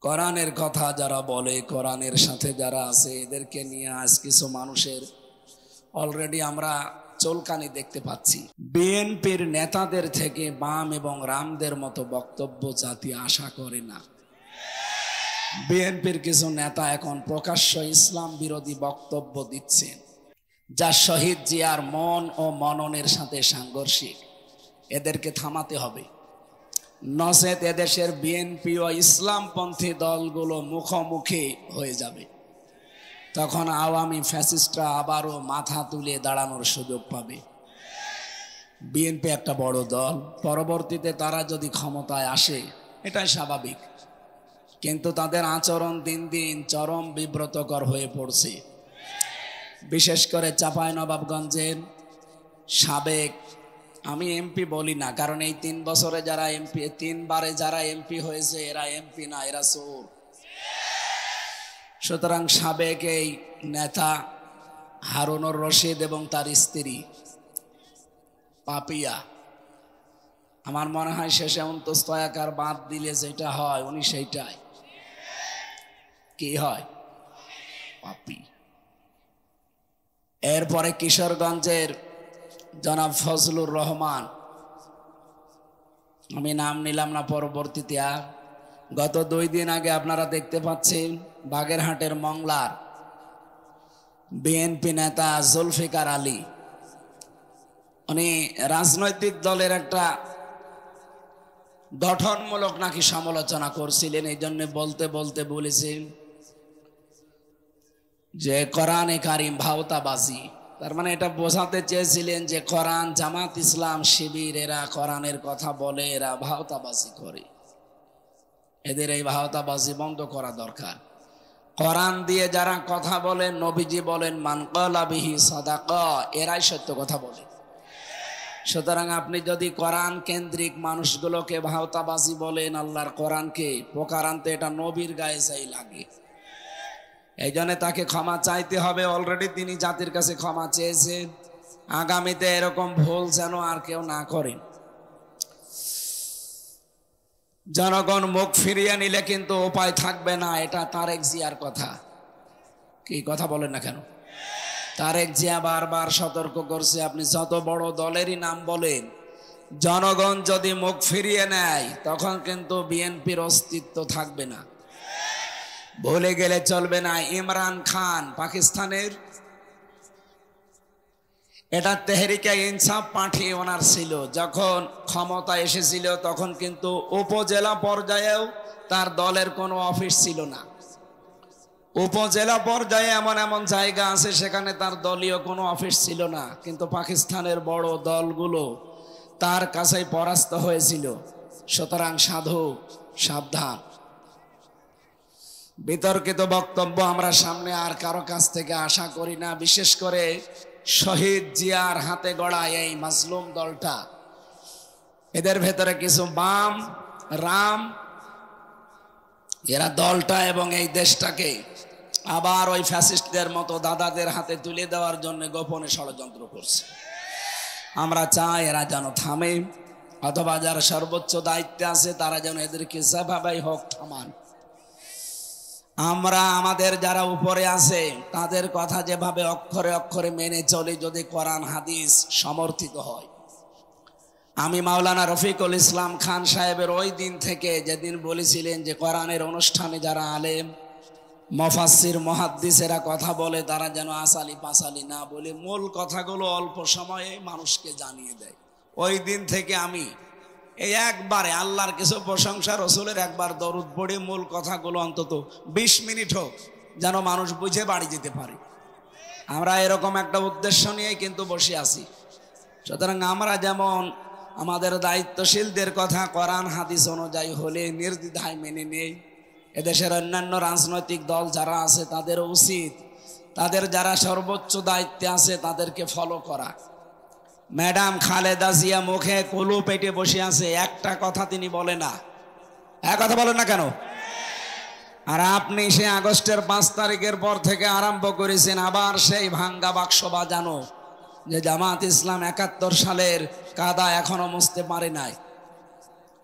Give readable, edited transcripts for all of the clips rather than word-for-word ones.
কোরআনের কথা যারা বলে, কোরআনের সাথে যারা আছে, এদেরকে নিয়ে আজ কিছু মানুষের অলরেডি আমরা চুলকানি দেখতে পাচ্ছি। বিএনপির নেতাদের থেকে বাম এবং রামদের মতো বক্তব্য জাতি আশা করে না। বিএনপির কিছু নেতা এখন প্রকাশ্য ইসলাম বিরোধী বক্তব্য দিচ্ছেন, যা শহীদ জিয়ার মন ও মননের সাথে সাংঘর্ষিক। এদেরকে থামাতে হবে, নচেত এদেশের বিএনপি ও ইসলামপন্থী দলগুলো মুখোমুখি হয়ে যাবে। তখন আওয়ামী ফ্যাসিস্টরা আবারও মাথা তুলে দাঁড়ানোর সুযোগ পাবে। বিএনপি একটা বড় দল, পরবর্তীতে তারা যদি ক্ষমতায় আসে এটাই স্বাভাবিক, কিন্তু তাদের আচরণ দিন দিন চরম বিব্রতকর হয়ে পড়ছে। বিশেষ করে চাঁপাইনবাবগঞ্জের সাবেক, আমি এমপি বলি না, কারণ এই 3 বছরে যারা এমপি, 3 বারে যারা এমপি হয়েছে এরা এমপি না, এরা চোর। সুতরাং সাবেক এই নেতা হারুনুর রশিদ এবং তার স্ত্রী পাপিয়া, আমার মনে হয় শেষে অন্তস্তয়াকার বাদ দিলে যেটা হয় উনি সেইটাই কি হয়, পাপি। এরপরে কিশোরগঞ্জের জনাব ফজলুর রহমান, আমি নাম নিলাম না পরবর্তীতে। আর গত 2 দিন আগে আপনারা দেখতে পাচ্ছেন বাগেরহাটের মংলার বিএনপি নেতা জুলফিকার আলী, উনি রাজনৈতিক দলের একটা গঠনমূলক নাকি সমালোচনা করছিলেন। এই জন্য বলতে বলতে বলেছেন যে কোরআনে কারিম ভাওতাবাজি। তার মানে এটা বোঝাতে চেয়েছিলেন যে কোরআন, জামাত ইসলাম, শিবির এরা কোরআনের কথা বলে, এরা ভাওতাবাজি করে। এদের এই ভাওতাবাজি বন্ধ করা দরকার। কোরআন দিয়ে যারা কথা বলেন, নবীজি বলেন মান ক্বালা বিহি সাদাকা, এরাই সত্য কথা বলে। সুতরাং আপনি যদি কোরআন কেন্দ্রিক মানুষগুলোকে ভাওতাবাজি বলেন, আল্লাহর কোরআনকে প্রকারান্তে এটা নবীর গায়ে যাই লাগে। এই জন্য তাকে ক্ষমা চাইতে হবে। অলরেডি তিনি জাতির কাছে ক্ষমা চেয়েছেন। আগামীতে এরকম ভুল যেন আর কেউ না করে। জনগণ মুখ ফিরিয়ে নিলে কিন্তু উপায় থাকবে না। এটা তারেক জিয়ার কথা। কি কথা বলেন না কেন? তারেক জিয়া বারবার সতর্ক করছে, আপনি যত বড় দলেরই নাম বলেন, জনগণ যদি মুখ ফিরিয়ে নেয় তখন কিন্তু বিএনপির অস্তিত্ব থাকবে না। ভুলে গেলে চলবে না, ইমরান খান পাকিস্তানের, এটা তেহরিকে ইনসাফ পার্টি ওনার ছিল। যখন ক্ষমতা এসেছিল তখন কিন্তু উপজেলা পর্যায়েও তার দলের কোনো অফিস ছিল না। উপজেলা পর্যায়ে এমন এমন জায়গা আছে সেখানে তার দলীয় কোনো অফিস ছিল না, কিন্তু পাকিস্তানের বড় দলগুলো তার কাছেই পরাস্ত হয়েছিল। সুতরাং সাবধান। বিতর্কিত বক্তব্য আমরা সামনে আর কারো কাছ থেকে আশা করি না। বিশেষ করে শহীদ জিয়ার হাতে গড়া এই মাজলুম দলটা, এদের ভেতরে কিছু বাম রাম, এরা দলটা এবং এই দেশটাকে আবার ওই ফ্যাসিস্টদের মতো দাদাদের হাতে তুলে দেওয়ার জন্য গোপনে ষড়যন্ত্র করছে। আমরা চাই এরা যেন থামে, অথবা যারা সর্বোচ্চ দায়িত্বে আছে তারা যেন এদেরকে যেভাবেই হোক থামান। আমরা আমাদের যারা উপরে আছে তাদের কথা যেভাবে অক্ষরে অক্ষরে মেনে চলি, যদি কোরআন হাদিস সমর্থিত হয়। আমি মাওলানা রফিকুল ইসলাম খান সাহেবের ওই দিন থেকে যেদিন বলেছিলেন যে কোরআনের অনুষ্ঠানে যারা আলেম, মুফাসসির, মুহাদ্দিসেরা কথা বলে তারা যেন আসালি পাসালি না বলে মূল কথাগুলো অল্প সময়ে মানুষকে জানিয়ে দেয়, ওই দিন থেকে আমি এই একবারে আল্লাহর কিছু প্রশংসা, রসুলের একবার দরুদ পড়ে মূল কথাগুলো অন্তত 20 মিনিট হোক যেন মানুষ বুঝে বাড়ি যেতে পারে। আমরা এরকম একটা উদ্দেশ্য নিয়েই কিন্তু বসে আছি। সুতরাং আমরা যেমন আমাদের দায়িত্বশীলদের কথা কোরআন হাদিস অনুযায়ী হলে নির্দ্বিধায় মেনে নেই, এদেশের অন্যান্য রাজনৈতিক দল যারা আছে তাদের উচিত তাদের যারা সর্বোচ্চ দায়িত্বে আছে তাদেরকে ফলো করা। ম্যাডাম খালেদা জিয়া মুখে কুলু পেটে বসে আছে, একটা কথা তিনি বলে না। এক কথা বলেন না কেন? আর আপনি সে আগস্টের 5 তারিখের পর থেকে আরম্ভ করেছেন আবার সেই ভাঙ্গা বাক্স বাজানো, যে জামাত ইসলাম 71 সালের কাদা এখনো মুছতে পারে নাই।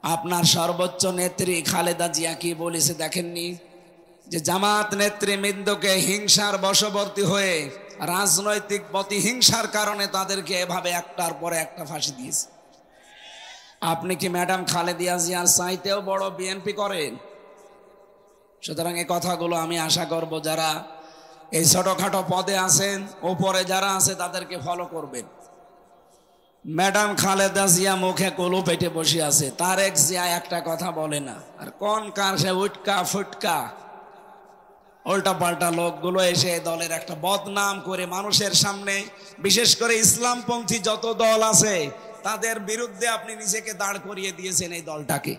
আপনার সর্বোচ্চ নেত্রী খালেদা জিয়া কি বলেছে দেখেননি? যে জামাত নেতৃবৃন্দকে হিংসার বশবর্তী হয়ে রাজনৈতিক প্রতিহিংসার কারণে তাদেরকে এভাবে একটার পরে একটা ফাঁসি দিয়েছে। আপনি কি ম্যাডাম খালেদা জিয়ার চাইতেও বড় বিএনপি করেন? সুতরাং এই কথাগুলো আমি আশা করব যারা এই ছোটখাটো পদে আছেন, ওপরে যারা আছে তাদেরকে ফলো করবেন। ম্যাডাম খালেদা জিয়া মুখে কলু পেটে বসে আছে, তারেক জিয়া একটা কথা বলে না। আর কোন কার সে উটকা ফুটকা উল্টা পাল্টা লোকগুলো এসে দলের একটা বদনাম করে মানুষের সামনে, বিশেষ করে ইসলামপন্থী যত দল আছে তাদের বিরুদ্ধে আপনি নিজেকে দাঁড় করিয়ে দিয়েছেন এই দলটাকে।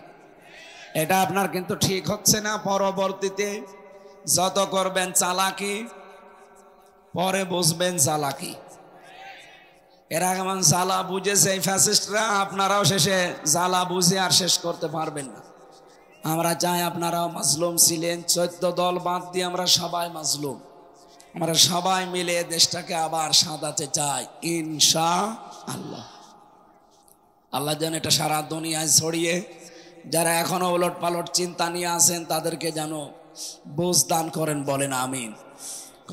এটা আপনার কিন্তু ঠিক হচ্ছে না। পরবর্তীতে যত করবেন চালাকি, পরে বুঝবেন চালাকি। এরা এমন জ্বালা বুঝেছে এই ফ্যাসিস্টরা, আপনারাও শেষে জ্বালা বুঝে আর শেষ করতে পারবেন না। আমরা চাই আপনারাও মাজলুম ছিলেন, 14 দল বাদ দিয়ে আমরা সবাই মাজলুম। আমরা সবাই মিলে দেশটাকে আবার সাজাতে চাই ইনশাআল্লাহ। আল্লাহ যেন এটা সারা দুনিয়ায় ছড়িয়ে, যারা এখনো উলট পালট চিন্তা নিয়ে আছেন তাদেরকে যেন বুঝ দান করেন, বলেন আমিন।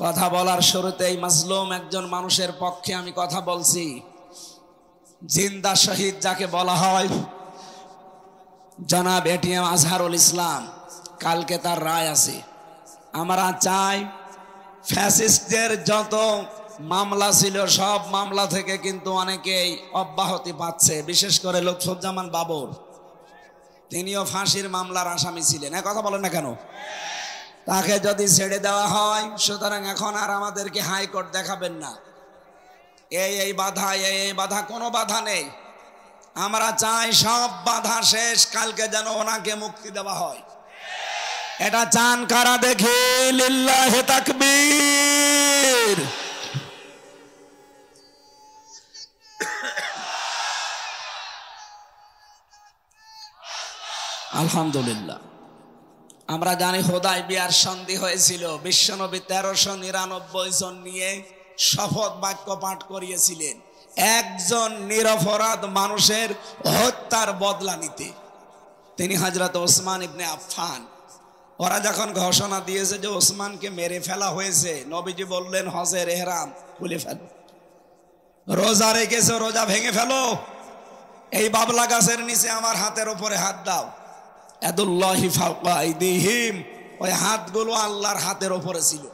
কথা বলার শুরুতেই মাজলুম একজন মানুষের পক্ষে আমি কথা বলছি। জিন্দা শহীদ যাকে বলা হয়, জনাব এটিএম আজহারুল ইসলাম, কালকে তার রায় আছে। আমরা চাই ফ্যাসিস্টদের যত মামলা ছিল সব মামলা থেকে কিন্তু অনেকেই অব্যাহতি পাচ্ছে। বিশেষ করে লুৎফুজ্জামান বাবর, তিনিও ফাঁসির মামলার আসামি ছিলেন। কথা বলেন না কেন? তাকে যদি ছেড়ে দেওয়া হয়, সুতরাং এখন আর আমাদেরকে হাইকোর্ট দেখাবেন না, এই বাধা এই বাধা, কোনো বাধা নেই। আমরা চাই সব বাধা শেষ, কালকে যেন ওনাকে মুক্তি দেওয়া হয়। এটা চান কারা দেখে? লিল্লাহি তাকবীর। আলহামদুলিল্লাহ। আমরা জানি হুদায়বিয়ার সন্ধি হয়েছিল, বিশ্বনবী 1399 জন নিয়ে শপথ বাক্য পাঠ করিয়েছিলেন একজন নিরপরাধ মানুষের হত্যার বদলা নিতে। তিনি হযরত ওসমান ইবনে আফফান। ওরা যখন ঘোষণা দিয়েছে যে ওসমানকে মেরে ফেলা হয়েছে, নবীজি বললেন হজের এহরাম খুলে ফেলো, রোজা রেখেছো রোজা ভেঙে ফেলো, এই বাবলা গাছের নিচে আমার হাতের উপরে হাত দাও। ইয়াদুল্লাহি ফাওকা আইদিহিম, ওই হাতগুলো আল্লাহর হাতের উপরে ছিল।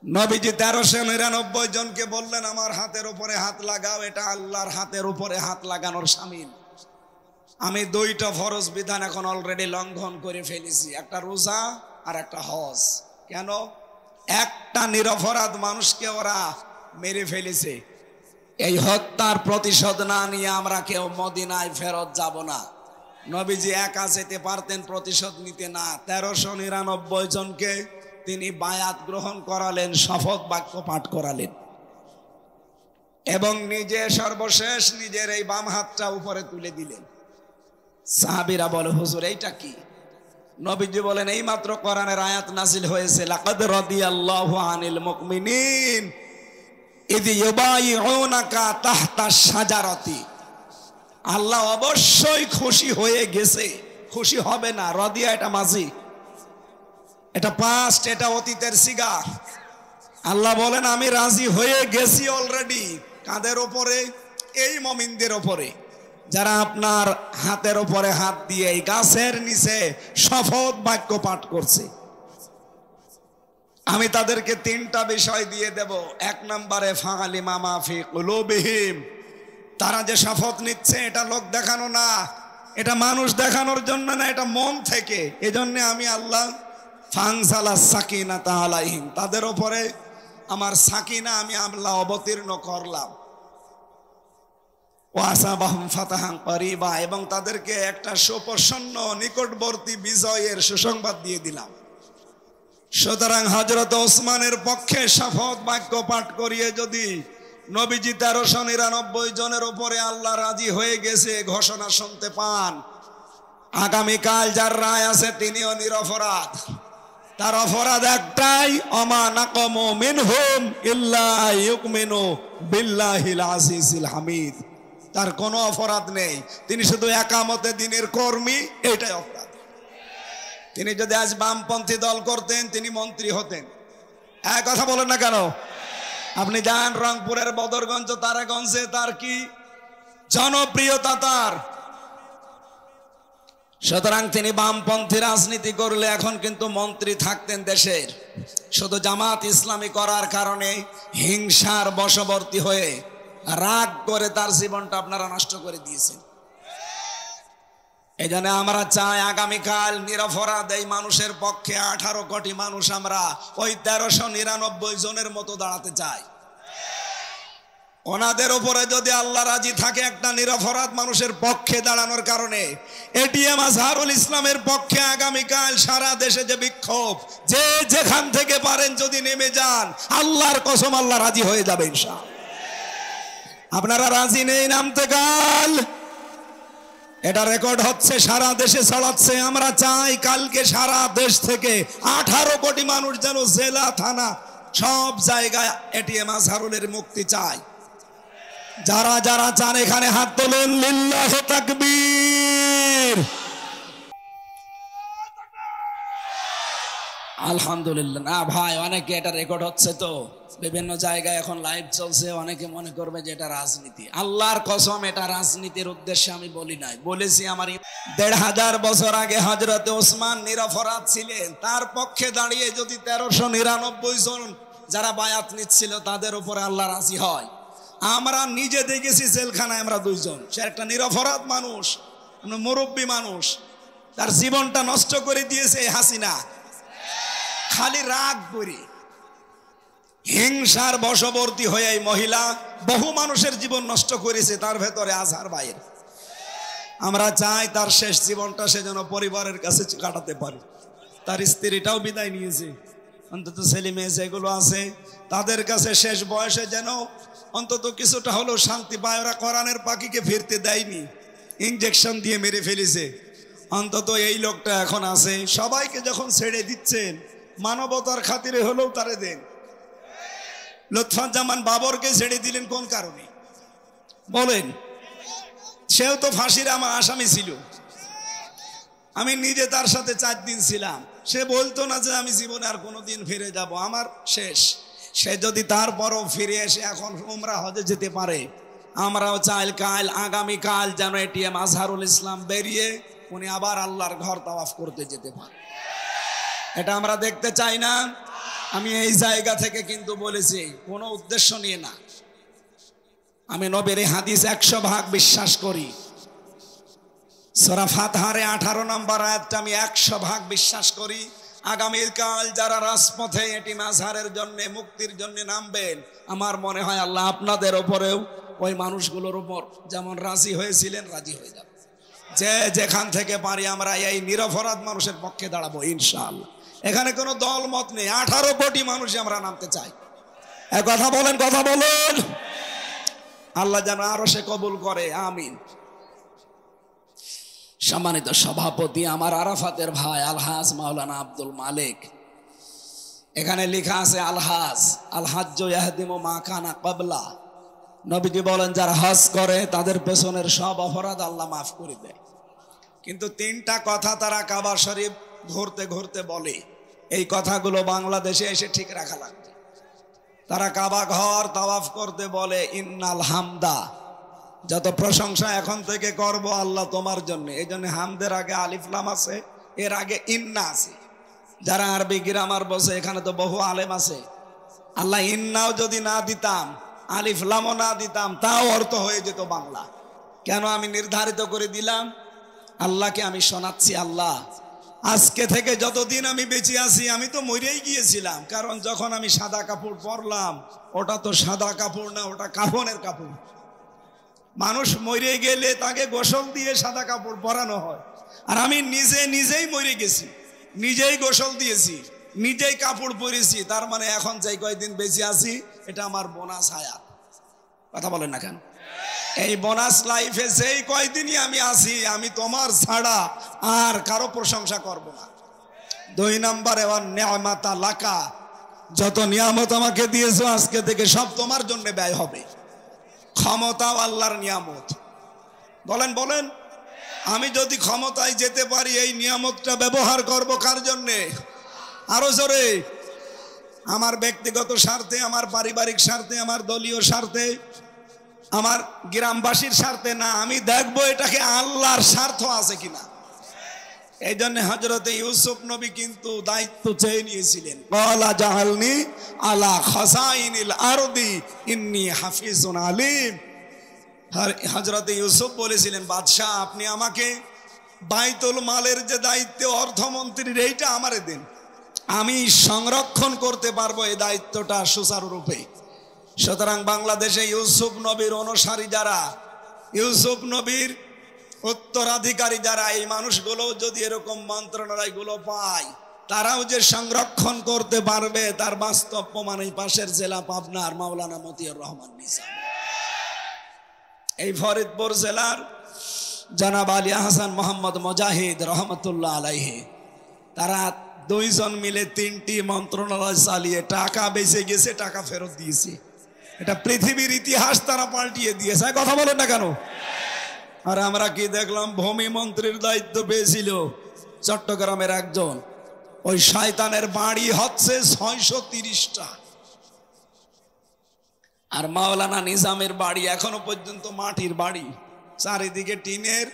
নবীজি 1399 জনকে বললেন আমার হাতের উপরে হাত লাগাও, এটা আল্লাহর হাতের উপরে হাত লাগানোর শামিল। আমি 2টা ফরজ বিধান এখন অলরেডি লঙ্ঘন করে ফেলেছি, একটা রোজা আর একটা হজ। কেন? একটা নিরপরাধ মানুষকে ওরা মেরে ফেলেছে। এই হত্যার প্রতিশোধ না নিয়ে আমরা কেউ মদিনায় ফেরত যাব না। নবীজি একা যেতে পারতেন, প্রতিশোধ নিতে না। 1399 জনকে তিনি বায়াত গ্রহণ করালেন, শপথ বাক্য পাঠ করালেন এবং নিজে সর্বশেষ নিজের এই বাম হাতটা উপরে তুলে দিলেন। সাহাবীরা বলে হুজুর এইটা কি? নবীজি বলেন এই মাত্র কোরআনের আয়াত নাজিল হয়েছে, লাকাদ রাদিয়াল্লাহু আনিল মুমিনিন ইয ইউবাইউনাকা তাহতা শাজারাতি। আল্লাহ অবশ্যই খুশি হয়ে গেছে, খুশি হবে না। রাদিয়া এটা মাজি, এটা পাস্ট, এটা অতীতের সিগা। আল্লাহ বলেন আমি রাজি হয়ে গেছি অলরেডি। কাদের উপরে? এই মুমিনদের উপরে, যারা আপনার হাতের উপরে হাত দিয়ে এই গাছের নিচে শপথ বাক্য পাঠ করছে। আমি তাদেরকে 3টা বিষয় দিয়ে দেব। 1 নম্বরে ফাআলিমা মা ফি কুলুবিহিম, তারা যে শপথ নিচ্ছে এটা লোক দেখানো না, এটা মানুষ দেখানোর জন্য না, এটা মন থেকে। এজন্য আমি আল্লাহ ফানজালা সাকিনাতা আলাইহিম, তাদের উপরে আমার সাকিনা আমি আল্লাহ অবতীর্ণ করলাম। ওয়াসাবাহুম ফাতাহান করিবা, এবং তাদেরকে একটা সুপ্রসন্ন নিকটবর্তী বিজয়ের সুসংবাদ দিয়ে দিলাম। সুতরাং হযরত ওসমানের পক্ষে শপথ বাক্য পাঠ করিয়ে যদি নবীজি 1399 জনের উপরে আল্লাহ রাজি হয়ে গেছে ঘোষণা শুনতে পান, আগামীকাল যার রায় আছে তিনিও নিরপরাধ। তার অপরাধ একটাই, আমা নাকামু মিনহুম ইল্লা ইউমিনু বিল্লাহিল আজিজিল হামিদ। তার কোনো অপরাধ নেই, তিনি শুধু একামতে দিনের কর্মী, এটাই অপরাধ। তিনি যদি আজ বামপন্থী দল করতেন তিনি মন্ত্রী হতেন। এক কথা বলেন না কেন? আপনি যান রংপুরের বদরগঞ্জ, তারাগঞ্জে, তার কি জনপ্রিয়তা তার। সুতরাং তিনি বামপন্থী রাজনীতি করলে এখন কিন্তু মন্ত্রী থাকতেন দেশের। শুধু জামাত ইসলামী করার কারণে হিংসার বশবর্তী হয়ে রাগ করে তার জীবনটা আপনারা নষ্ট করে দিয়েছেন। এই জন্য আমরা চাই আগামীকাল নিরপরাধ এই মানুষের পক্ষে 18 কোটি মানুষ আমরা ওই 1399 জনের মতো দাঁড়াতে চাই। ওনাদের উপরে যদি আল্লাহ রাজি থাকে একটা নিরপরাধ মানুষের পক্ষে দাঁড়ানোর কারণে, এটিএম আজহারুল ইসলামের পক্ষে আগামীকাল সারা দেশে যে বিক্ষোভ, যে যেখান থেকে পারেন যদি নেমে যান, আল্লাহর কসম আল্লাহ রাজি হয়ে যাবে ইনশাআল্লাহ। আপনারা রাজি নেই নামতে কাল? এটা রেকর্ড হচ্ছে, সারা দেশে ছড়াচ্ছে। আমরা চাই কালকে সারা দেশ থেকে 18 কোটি মানুষ যেন জেলা থানা সব জায়গায় এটিএম আজহারুলের মুক্তি চাই। যারা যারা চান এখানে হাত তোলেন, লিল্লাহি তাকবীর। আলহামদুলিল্লাহ। না ভাই, অনেকে এটা রেকর্ড হচ্ছে, তো বিভিন্ন জায়গায় এখন লাইভ চলছে, অনেকে মনে করবে যে এটা রাজনীতি। আল্লাহর কসম এটা রাজনীতির উদ্দেশ্যে আমি বলি নাই, বলেছি আমার 1500 বছর আগে হযরতে ওসমান নিরপরাধ ছিলেন, তার পক্ষে দাঁড়িয়ে যদি 1399 জন যারা বায়াত নিচ্ছিল তাদের উপরে আল্লাহ রাজি হয়। আমরা নিজে দেখেছি জেলখানায় আমরা 2 জন, সে একটা নিরপরাধ মানুষ, মুরব্বী মানুষ, তার জীবনটা নষ্ট করে দিয়েছে হাসিনা। খালি রাগ করে হিংসার বশবর্তী হয়ে এই মহিলা বহু মানুষের জীবন নষ্ট করেছে, তার ভেতরে আজহার ভাইয়ের। আমরা চাই তার শেষ জীবনটা সে যেন পরিবারের কাছে কাটাতে পারে। তার স্ত্রীটাও বিদায় নিয়েছে, অন্তত ছেলে মেয়ে যেগুলো আছে তাদের কাছে শেষ বয়সে যেন অন্তত কিছুটা হলেও শান্তি পায়। ওরা কোরআনের পাখিকে ফিরতে দেয়নি, ইনজেকশন দিয়ে মেরে ফেলেছে। অন্তত এই লোকটা এখন আছে। সবাইকে যখন ছেড়ে দিচ্ছেন, মানবতার খাতিরে হলেও তারে দেন। লুৎফুজ্জামান বাবরকে ছেড়ে দিলেন কোন কারণে বলেন? সেও তো ফাঁসির আমার আসামি ছিল। আমি নিজে তার সাথে 4 দিন ছিলাম। সে বলতো না যে আমি জীবনে আর কোনোদিন ফিরে যাব, আমার শেষ। সে যদি তারপরও ফিরে এসে এখন উমরা হজে যেতে পারে, আমরাও চাই কাল আগামীকাল যেন এটিএম আজহারুল ইসলাম বেরিয়ে উনি আবার আল্লাহর ঘর তাওয়াফ করতে যেতে পারে। এটা আমরা দেখতে চাই না। আমি এই জায়গা থেকে কিন্তু বলেছি, কোনো উদ্দেশ্য নিয়ে না। আমি নবীর হাদিস 100% বিশ্বাস করি। সূরা ফাতহার 18 নম্বর আয়াতটা আমি 100% বিশ্বাস করি। আগামীকাল যারা রাজপথে এটিএম আজহারের জন্য মুক্তির জন্য নামবেন, আমার মনে হয় আল্লাহ আপনাদের উপরেও ওই মানুষগুলোর উপর যেমন রাজি হয়েছিলেন রাজি হয়ে যাবে। যে যেখান থেকে পারি আমরা এই নিরপরাধ মানুষের পক্ষে দাঁড়াবো ইনশাআল্লাহ। এখানে কোনো দল মত নেই, 18 কোটি মানুষই আমরা নামতে চাই। এক কথা বলেন, কথা বলেন। আল্লাহ যেন আরো সে কবুল করে, আমিন। সম্মানিত সভাপতি আমার আরাফাতের ভাই আলহাজ মাওলানা আব্দুল মালিক, এখানে লেখা আছে আলহাজ আলহাজ্জু ইয়াহদিমু মা কানা ক্বাবলা। নবীজি বলেন যারা হজ করে তাদের পেছনের সব অপরাধ আল্লাহ মাফ করে দেয়। কিন্তু 3টা কথা তারা কাবা শরীফ ঘুরতে ঘুরতে বলে, এই কথাগুলো বাংলাদেশে এসে ঠিক রাখা লাগবে। তারা কাবা ঘর তাওয়াফ করতে বলে ইন্নাল হামদা, যত প্রশংসা এখন থেকে করব আল্লাহ তোমার জন্য। এই জন্য হামদের আগে আলিফ লাম আছে, এর আগে ইন্না আছে। যারা আরবি গ্রামার বসে এখানে তো বহু আলেম আছে। আল্লাহ ইন্নাও যদি না দিতাম, আলিফ লামও না দিতাম, তাও অর্থ হয়ে যেত বাংলা। কেন আমি নির্ধারিত করে দিলাম? আল্লাহকে আমি শোনাচ্ছি, আল্লাহ আজকে থেকে যতদিন আমি বেঁচে আছি, আমি তো মরেই গিয়েছিলাম। কারণ যখন আমি সাদা কাপড় পরলাম, ওটা তো সাদা কাপড় না, ওটা কাফনের কাপড়। মানুষ মরে গেলে তাকে গোসল দিয়ে সাদা কাপড় পরানো হয়, আর আমি নিজেই মরে গেছি, নিজেই গোসল দিয়েছি, নিজেই কাপড় পরেছি। তার মানে এখন যে কয়দিন বেঁচে আছি এটা আমার বোনাস হায়াত। কথা বলেন না কেন? এই বোনাস লাইফে যেই কয়দিনই আমি আছি, আমি তোমার ছাড়া আর কারো প্রশংসা করব না। 2 নম্বরে ওয়ান নিয়ামাতা লাকা, যত নিয়ামত আমাকে দিয়েছো আজকে থেকে সব তোমার জন্য ব্যয় হবে। ক্ষমতাও আল্লাহর নিয়ামত, বলেন বলেন, আমি যদি ক্ষমতায় যেতে পারি এই নিয়ামতটা ব্যবহার করব কার জন্যে? আরো জোরে। আমার ব্যক্তিগত স্বার্থে, আমার পারিবারিক স্বার্থে, আমার দলীয় স্বার্থে, আমার গ্রামবাসীর স্বার্থে না, আমি দেখবো এটাকে আল্লাহর স্বার্থ আছে কিনা। এই জন্য হযরতে ইউসুফ নবী কিন্তু দায়িত্ব চেয়ে নিয়েছিলেন, ক্বালা জাআলনি আলা খাযাইনিল আরদি ইন্নী হাফিজুন আলিম। হযরতে ইউসুফ বলেছিলেন, বাদশাহ আপনি আমাকে বাইতুল মালের যে দায়িত্ব অর্থমন্ত্রীর, এইটা আমারে দেন, আমি সংরক্ষণ করতে পারবো এই দায়িত্বটা সুচারুরূপে। সুতরাং বাংলাদেশে ইউসুফ নবীর অনুসারী যারা, ইউসুফ নবীর উত্তরাধিকারী যারা, এই মানুষগুলো যদি এরকম মন্ত্রণালয়গুলো পায়, তারাও যে সংরক্ষণ করতে পারবে তার বাস্তব প্রমাণ এই পাশের জেলা পাবনার মাওলানা মতিউর রহমান নিজাম। এই ফরিদপুর জেলার জনাব আলী হাসান মোহাম্মদ মুজাহিদ রহমতুল্লাহ আলাইহি, তারা দুইজন মিলে 3টি মন্ত্রণালয় চালিয়ে টাকা বেঁচে গেছে, টাকা ফেরত দিয়েছে। এটা পৃথিবীর ইতিহাস তারা পাল্টিয়ে দিয়েছে। কথা বলেন না কেন? আর আমরা কি দেখলাম, ভূমি মন্ত্রীর দায়িত্ব পেয়েছিল চট্টগ্রামের একজন, ওই শয়তানের বাড়ি হচ্ছে 630টা। আর মাওলানা নিজামের বাড়ি এখনো পর্যন্ত মাটির বাড়ি, চারিদিকে টিনের,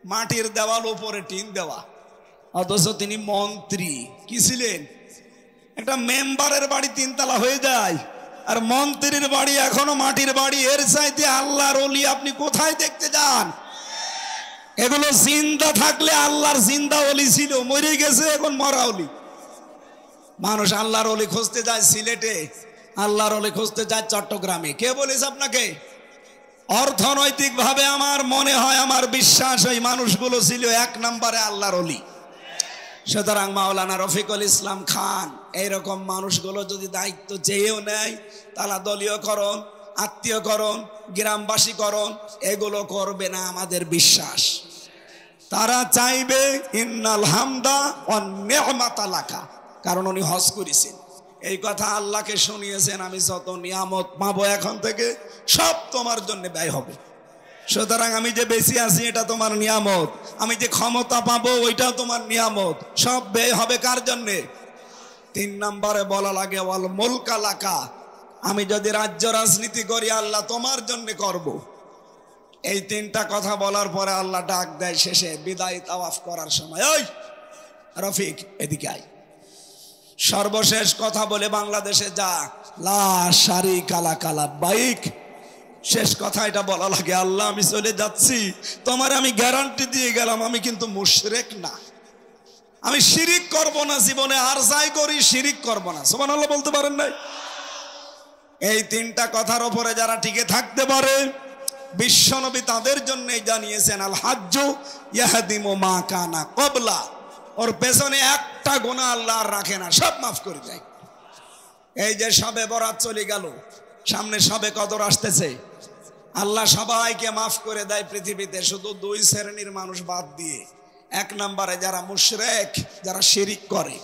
মাটির দেওয়াল, উপরে টিন দেওয়া, অথচ তিনি মন্ত্রী। কি ছিলেন? একটা মেম্বারের বাড়ি 3 তলা হয়ে যায়, আর মন্ত্রীর বাড়ি এখনো মাটির বাড়ি। এর চাইতে আল্লাহর ওলি আপনি কোথায় দেখতে যান? এগুলো জিন্দা থাকলে আল্লাহর জিন্দা ওলি ছিল, মরে গেছে এখন মরা ওলি। মানুষ আল্লাহর ওলি খুঁজতে যায় সিলেটে, আল্লাহর ওলি খুঁজতে যায় চট্টগ্রামে। কে বলেছে আপনাকে? অর্থনৈতিক ভাবে আমার মনে হয়, আমার বিশ্বাস, ওই মানুষগুলো ছিল 1 নম্বরে আল্লাহর ওলি। সুতরাং মাওলানা রফিকুল ইসলাম খান এইরকম মানুষগুলো যদি দায়িত্ব চেয়েও নেয়, তারা দলীয়করণ, আত্মীয়করণ, গ্রামবাসীকরণ এগুলো করবে না, আমাদের বিশ্বাস। তারা চাইবে ইন্নাল হামদা ওয়ান নি'মাতা লাকা, কারণ উনি হজ করেছেন। এই কথা আল্লাহকে শুনিয়েছেন, আমি যত নিয়ামত পাবো এখন থেকে সব তোমার জন্য ব্যয় হবে। সুতরাং আমি যে বেঁচে আছি এটা তোমার নিয়ামত, আমি যে ক্ষমতা পাবো ওইটাও তোমার নিয়ামত, সব ব্যয় হবে কার জন্যে? 3 নম্বরে বলা লাগে ওয়াল মুলকা লাকা, আমি যদি রাজ্য রাজনীতি করি আল্লাহ তোমার জন্য করব। এই 3টা কথা বলার পরে আল্লাহ ডাক দেয় শেষে বিদায় তাওয়াফ করার সময়, ওই রফিক এদিকে আয়। সর্বশেষ কথা বলে বাংলাদেশে যা, লা শারিকা লাকা লাব্বাইক, শেষ কথা এটা বলা লাগে, আল্লাহ আমি চলে যাচ্ছি, তোমার আমি গ্যারান্টি দিয়ে গেলাম আমি কিন্তু মুশরিক না, আমি শিরিক করব না জীবনে, আর যাই করি শিরিক করব না। সুবহানাল্লাহ বলতে পারেন নাই? এই 3টা কথার উপরে যারা টিকে থাকতে পারে, বিশ্বনবী তাদের জন্যই জানিয়েছেন আল হাজ্জু ইয়াহদিমু মা কানা ক্বাবলা, ওর পেছনে একটা গুনাহ আল্লাহ আর রাখে না, সব মাফ করে দেয়। এই যে শবে বরাত চলে গেল, সামনে শবে কদর আসতেছে, আল্লাহ সবাইকে মাফ করে দেয় পৃথিবীতে, শুধু 2 শ্রেণীর মানুষ বাদ দিয়ে। 1 নম্বরে যারা মুশরিক, যারা শিরিক করে।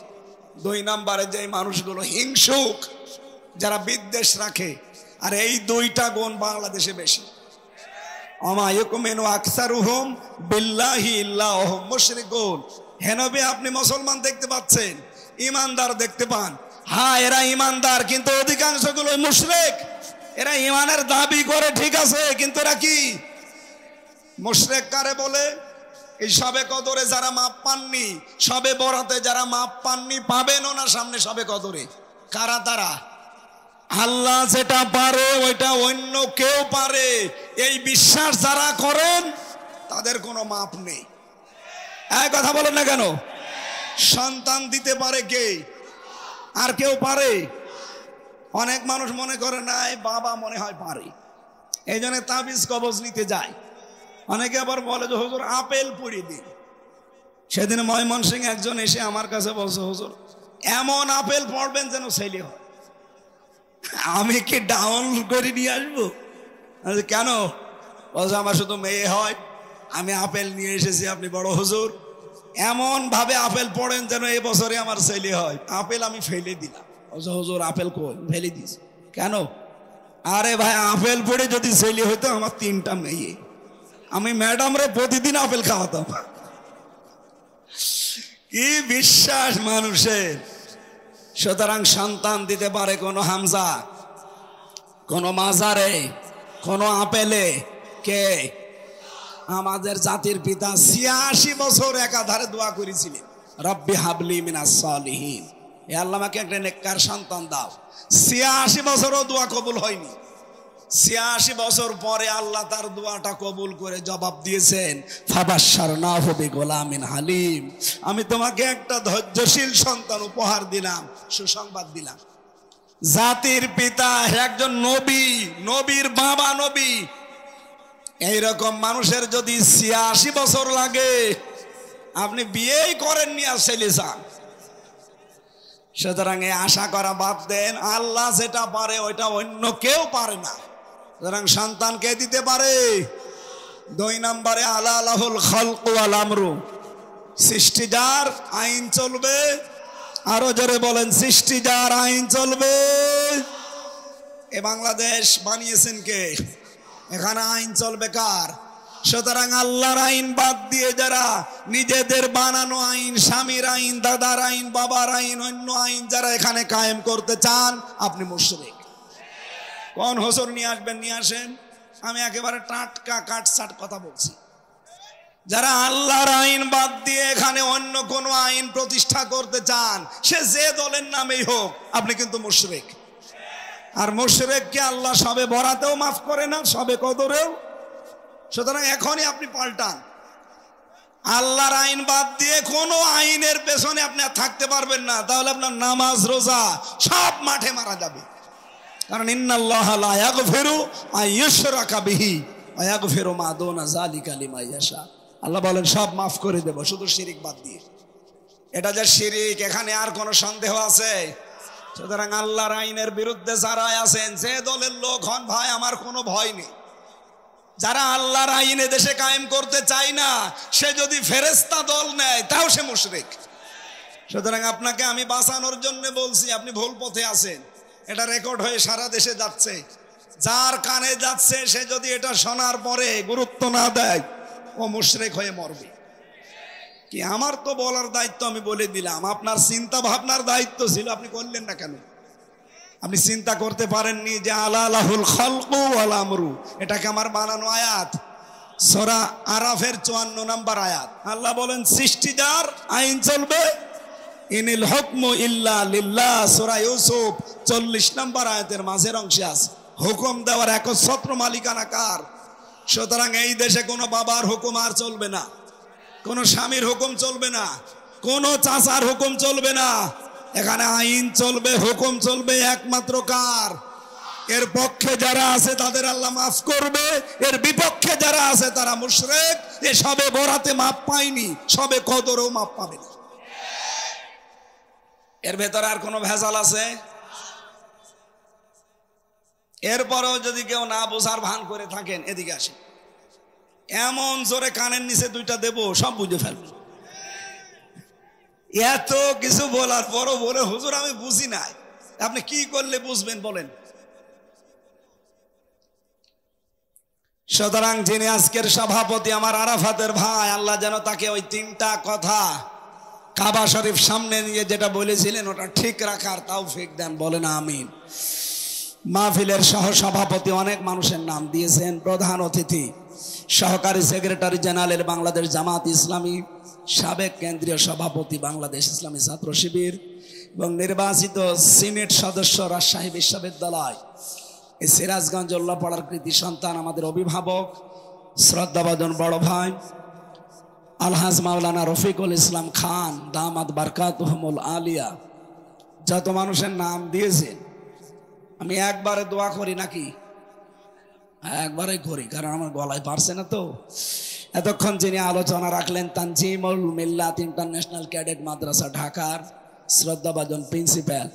2 নম্বরে যে মানুষগুলো হিংসুক, যারা বিদ্বেষ রাখে। আর এই 2টা গুণ বাংলাদেশে বেশি। ওমা ইয়াকুমিনু আকসারুহুম বিল্লাহি ইল্লা হুম মুশরিকুন। হে নবী, আপনি মুসলমান দেখতে পাচ্ছেন, ইমানদার দেখতে পান, হ্যাঁ এরা ইমানদার, কিন্তু অধিকাংশগুলো মুশরিক। এরা ইমানের দাবি করে ঠিক আছে, কিন্তু এরা কি? মুশরিক কারে বলে? এই শবে কদরে যারা মাপ পাননি, শবে বরাতে যারা মাপ পাননি, পাবেনও না সামনে শবে কদরে। কারা তারা? আল্লাহ যেটা পারে ওইটা অন্য কেউ পারে, এই বিশ্বাস যারা করেন তাদের কোনো মাপ নেই। এই কথা বলেন না কেন? সন্তান দিতে পারে কে? আর কেউ পারে? অনেক মানুষ মনে করে নাই, বাবা মনে হয় পারে, এই জন্য তাবিজ কবজ নিতে যায়। অনেকে আবার বলে যে হুজুর আপেল পুড়িয়ে দিন। সেদিন ময়মনসিংহ একজন এসে আমার কাছে বলছে, হুজুর এমন আপেল পড়বেন যেন ছেলে হয়। আমি কি ডাউন করে নিয়ে আসবো? কেন? বলছে আমার শুধু মেয়ে হয়, আমি আপেল নিয়ে এসেছি, আপনি বড় হুজুর এমন ভাবে আপেল পড়েন যেন এবছরে আমার ছেলে হয়। আপেল আমি ফেলে দিলাম। হুজুর আপেল কই? ফেলে দিস কেন? আরে ভাই, আপেল পড়ে যদি ছেলে হইতো আমার 3টা মেয়ে, আমি ম্যাডামরে প্রতিদিন আপেল খাওয়াতাম। কি বিশ্বাস মানুষের! সুতরাং সন্তান দিতে পারে কোনো হামজা, কোনো মাজারে, কোনো আপেলে? কে? আমাদের জাতির পিতা ৮৬ বছর একাধারে দোয়া করেছিলেন, রব্বি হাবলি মিনাস সালিহিন, এ আল্লাহ আমাকে একটা নেককার সন্তান দাও। ৮৬ বছরও দোয়া কবুল হয়নি। ৮৬ বছর পরে আল্লাহ তার দোয়াটা কবুল করে জবাব দিয়েছেন, ফাবাশশারনাহু বিগুলামিন হালিম, আমি তোমাকে একটা ধৈর্যশীল সন্তান উপহার দিলাম, সুসংবাদ দিলাম। জাতির পিতা একজন নবী, নবীর বাবা নবী। এইরকম মানুষের যদি ৮৬ বছর লাগে, আপনি বিয়েই করেননি আর ছেলে চান। সুতরাং এই আশা করা বাদ দেন, আল্লাহ যেটা পারে ওইটা অন্য কেউ পারে না। সুতরাং সন্তান কে দিতে পারে? ২ নম্বরে আলা লাহুল খালকু ওয়াল আমরু, সৃষ্টি যার, আইন চলবে। আরো জোরে বলেন, সৃষ্টি যার, আইন চলবে। এ বাংলাদেশ বানিয়েছেন কে? এখানে আইন চলবে কার? সুতরাং আল্লাহর আইন বাদ দিয়ে যারা নিজেদের বানানো আইন, স্বামীর আইন, দাদার আইন, বাবার আইন, অন্য আইন যারা এখানে কায়েম করতে চান, আপনি মুশরিক। কোন হোসর নিয়ে আসবেন, নিয়ে আসেন। আমি একেবারে টাটকা কাটছাট কথা বলছি। যারা আল্লাহর আইন বাদ দিয়ে এখানে অন্য কোন আইন প্রতিষ্ঠা করতে চান, সে যে দলের নামেই হোক, আপনি কিন্তু মুশরিক। আর মুশরিককে আল্লাহ সবে বরাতেও মাফ করে না, সবে কদরেও। সুতরাং এখনই আপনি পাল্টান। আল্লাহর আইন বাদ দিয়ে কোনো আইনের পেছনে আপনি আর থাকতে পারবেন না, তাহলে আপনার নামাজ রোজা সব মাঠে মারা যাবে। কারণ ইন্নাল্লাহা লা ইয়াগফিরু আইয়ুশরাকা বিহি ওয়া ইয়াগফিরু মা দুনা যালিকা লিমান ইয়াশা। আল্লাহ বলেন সব মাফ করে দেব, শুধু শিরিক বাদ দিয়ে। এটা যে শিরিক, এখানে আর কোনো সন্দেহ আছে? সুতরাং আল্লাহর আইনের বিরুদ্ধে যারা আছেন, যে দলের লোক হন, ভাই আমার কোনো ভয় নেই। যারা আল্লাহর আইনে দেশে কায়েম করতে চায় না, সে যদি ফেরেশতা দল নেয় তাও সে মুশরিক। সুতরাং আপনাকে আমি বাঁচানোর জন্য বলছি, আপনি ভুল পথে আছেন। এটা রেকর্ড হয়ে সারা দেশে যাচ্ছে। যার কানে যাচ্ছে সে যদি এটা শোনার পরে গুরুত্ব না দেয়, ও মুশরিক হয়ে মরবে। কি আমার তো বলার দায়িত্ব, আমি বলে দিলাম। আপনার চিন্তা ভাবনার দায়িত্ব ছিল, আপনি করলেন না কেন? আপনি চিন্তা করতে পারেননি যে আলা লাহুল খালকু ওয়াল আমরু, এটাকে আমার বানানো আয়াত। সূরা আরাফের ৫৪ নম্বর আয়াত। আল্লাহ বলেন সৃষ্টি যার, আইন চলবে। ইনিল হুকমু ইল্লা লিল্লাহ, সূরা ইউসুফ ৪০ নম্বর আয়াতের মাঝের অংশে আছে। হুকুম দেওয়ার একচ্ছত্র মালিকানা কার? সুতরাং এই দেশে কোনো বাবার হুকুম আর চলবে না, কোনো স্বামীর হুকুম চলবে না, কোনো চাচার হুকুম চলবে না। এখানে আইন চলবে, হুকুম চলবে একমাত্র কার? এর পক্ষে যারা আছে তাদের আল্লাহ মাফ করবে, এর বিপক্ষে যারা আছে তারা মুশরিক। এ সবে বরাতে মাপ পায়নি, সবে কদরেও মাপ পাবে না। এর ভেতরে আর কোনো ভেজাল আছে? এরপরেও যদি কেউ না বোঝার ভান করে থাকেন, এদিকে আসেন। এমন জোরে কানের নিচে 2টা দেব, সব বুঝে ফেলবে। এত কিছু বলার পরও বলে, হুজুর আমি বুঝি নাই। আপনি কি করলে বুঝবেন বলেন? সুতরাং যিনি আজকের সভাপতি, আমার আরাফাতের ভাই, আল্লাহ যেন তাকে ওই 3টা কথা কাবা শরীফ সামনে নিয়ে যেটা বলেছিলেন ওটা ঠিক রাখার তৌফিক দেন, বলেন আমিন। মাহফিলের সহ সভাপতি অনেক মানুষের নাম দিয়েছেন। প্রধান অতিথি সহকারী সেক্রেটারি জেনারেল বাংলাদেশ জামাত ইসলামী, সাবেক কেন্দ্রীয় সভাপতি বাংলাদেশ ইসলামী ছাত্র শিবির এবং নির্বাচিত সিনেট সদস্য রাজশাহী বিশ্ববিদ্যালয়, এই সিরাজগঞ্জ উল্লাপাড়ার কৃতি সন্তান, আমাদের অভিভাবক শ্রদ্ধাভাজন বড় ভাই আলহাজ মাওলানা রফিকুল ইসলাম খান দামাত বারকাতুহুমুল আলিয়া, যত মানুষের নাম দিয়েছেন, আমি একবারে দোয়া করি নাকি? একবারে করি, কারণ আমার গলায় পারছে না তো। এতক্ষণ যিনি আলোচনা রাখলেন, তানজিমুল মিল্লাত ইন্টারন্যাশনাল ক্যাডেট মাদ্রাসা ঢাকার শ্রদ্ধাভাজন প্রিন্সিপাল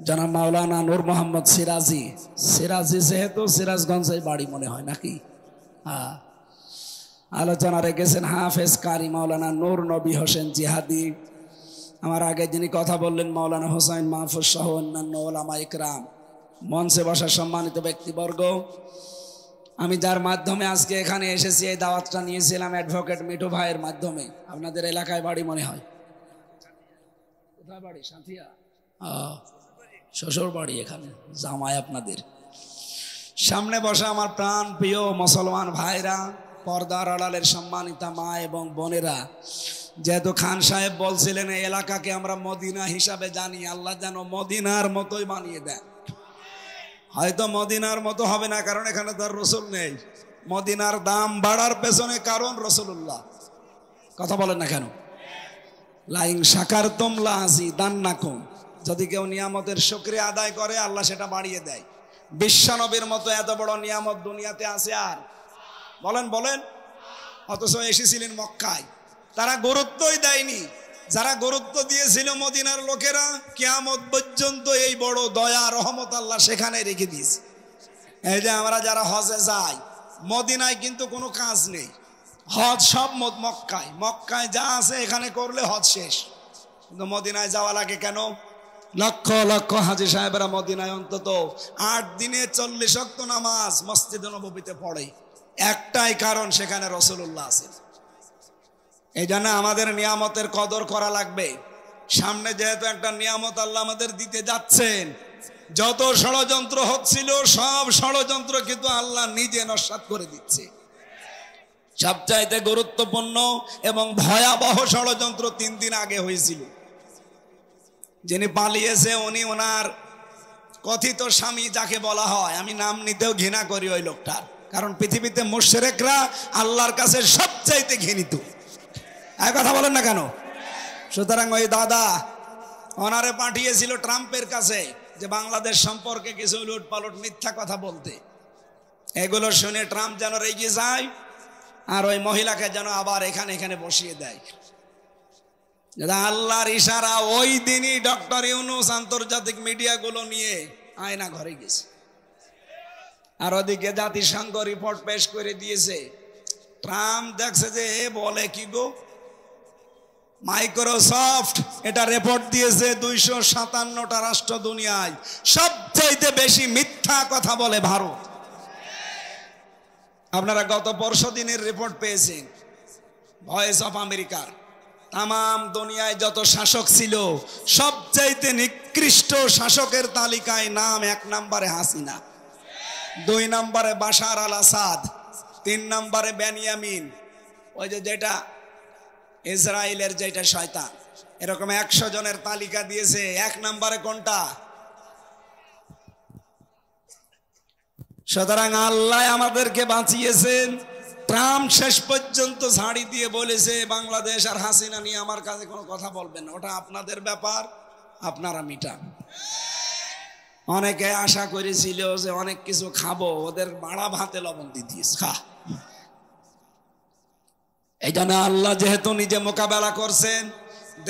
জনাব মাওলানা নূর মোহাম্মদ সিরাজি। সিরাজি যেহেতু সিরাজগঞ্জে বাড়ি মনে হয় নাকি? হ্যাঁ। আলোচনা রেখেছেন হাফেজ কারি মাওলানা নূর নবী হোসেন জিহাদি। আমার আগে যিনি কথা বললেন মাওলানা হোসাইন মাহফুজ সহ অন্যান্য ওলামা ইকরাম, মঞ্চে বসা সম্মানিত ব্যক্তিবর্গ, আমি যার মাধ্যমে আজকে এখানে এসেছি, এই দাওয়াতটা নিয়েছিলাম অ্যাডভোকেট মিঠু ভাইয়ের মাধ্যমে। আপনাদের এলাকায় বাড়ি মনে হয়, কোথায় বাড়ি? সাথিয়া, শ্বশুর বাড়ি এখানে, জামাই আপনাদের। সামনে বসা আমার প্রাণ প্রিয় মুসলমান ভাইরা, পর্দার আড়ালের সম্মানিতা মা এবং বোনেরা, যেহেতু খান সাহেব বলছিলেন এই এলাকাকে আমরা মদিনা হিসাবে জানি, আল্লাহ যেন মদিনার মতোই বানিয়ে দেন। হয়তো মদিনার মতো হবে না, কারণ এখানে তার রসুল নেই। মদিনার দাম বাড়ার পেছনে কারণ রসুল্লাহ। কথা বলেন না কেন? লাইন শাকারতুম লাযিদান্নাকুম, যদি কেউ নিয়ামতের শুকরিয়া আদায় করে আল্লাহ সেটা বাড়িয়ে দেয়। বিশ্বনবীর মতো এত বড় নিয়ামত দুনিয়াতে আছে আর? বলেন বলেন। অথচ এসেছিলেন মক্কায়, তারা গুরুত্বই দেয়নি। যারা গুরুত্ব দিয়েছিল মদিনার লোকেরা, কিয়ামত পর্যন্ত এই বড় দয়া রহমত আল্লাহ সেখানে রেখে দিয়েছে। এই যে আমরা যারা হজে যাই, মদিনায় কিন্তু কোনো কাজ নেই, হজ সব মক্কায়। মক্কায় যা আছে এখানে করলে হজ শেষ, কিন্তু মদিনায় যাওয়া লাগে কেন? লক্ষ লক্ষ হাজী সাহেবরা মদিনায় অন্তত 8 দিনে 40 ওয়াক্ত নামাজ মসজিদে নববীতে পড়ে। একটাই কারণ, সেখানে রাসূলুল্লাহ আছে। এই জন্য আমাদের নিয়ামতের কদর করা লাগবে। সামনে যেহেতু একটা নিয়ামত আল্লাহ আমাদের দিতে যাচ্ছেন, যত ষড়যন্ত্র হচ্ছিল সব ষড়যন্ত্র কিন্তু আল্লাহ নিজে নস্যাৎ করে দিচ্ছে। সবচাইতে গুরুত্বপূর্ণ এবং ভয়াবহ ষড়যন্ত্র 3 দিন আগে হয়েছিল। যিনি পালিয়েছে উনি ওনার কথিত স্বামী যাকে বলা হয়, আমি নাম নিতেও ঘৃণা করি ওই লোকটার, কারণ পৃথিবীতে মুশরিকরা আল্লাহর কাছে সবচাইতে ঘৃণিত। এই কথা বলেন না কেন? সুতরাং ওই দাদা ওনারে পাঠিয়েছিল ট্রাম্পের কাছে যে বাংলাদেশ সম্পর্কে কিছু উলটপালট মিথ্যা কথা বলতে। এগুলো শুনে ট্রাম্প যেন রেগে যায় আর ওই মহিলাকে যেন আবার এখানে বসিয়ে দেয়। আল্লাহর ইশারা, ওই দিনই ডক্টর ইউনূস আন্তর্জাতিক মিডিয়াগুলো নিয়ে আয়না ঘরে গেছে। আর ওদিকে জাতিসংঘ রিপোর্ট পেশ করে দিয়েছে। ট্রাম্প দেখছে যে বলে কি গো, মাইক্রোসফট এটা রিপোর্ট দিয়েছে 257টা রাষ্ট্র দুনিয়ায় সবচাইতে বেশি মিথ্যা কথা বলে ভারত। আপনারা গত পরশু দিনের রিপোর্ট পেয়েছেন ভয়েস অফ আমেরিকার। তাম দুনিয়ায় যত শাসক ছিল সবচাইতে নিকৃষ্ট শাসকের তালিকায় নাম 1 নম্বরে হাসিনা, 2 নম্বরে বাশার আল আসাদ, 3 নম্বরে বেনিয়ামিন, ওই যেটা ইসরায়েলের যেটা শয়তান। এরকম 100 জনের তালিকা দিয়েছে। 1 নম্বরে কোনটা? সুতরাং আল্লাহ আমাদেরকে বাঁচিয়েছেন। ট্রাম্প শেষ পর্যন্ত ঝাড়ি দিয়ে বলেছে বাংলাদেশ আর হাসিনা নিয়ে আমার কাছে কোনো কথা বলবেন না, ওটা আপনাদের ব্যাপার, আপনারা মিটান। অনেকে আশা করেছিল যে অনেক কিছু খাবো, ওদের বাড়া ভাতে লবণ দিয়ে দিয়েছে খা। এই জন্য আল্লাহ যেহেতু নিজে মোকাবেলা করছেন,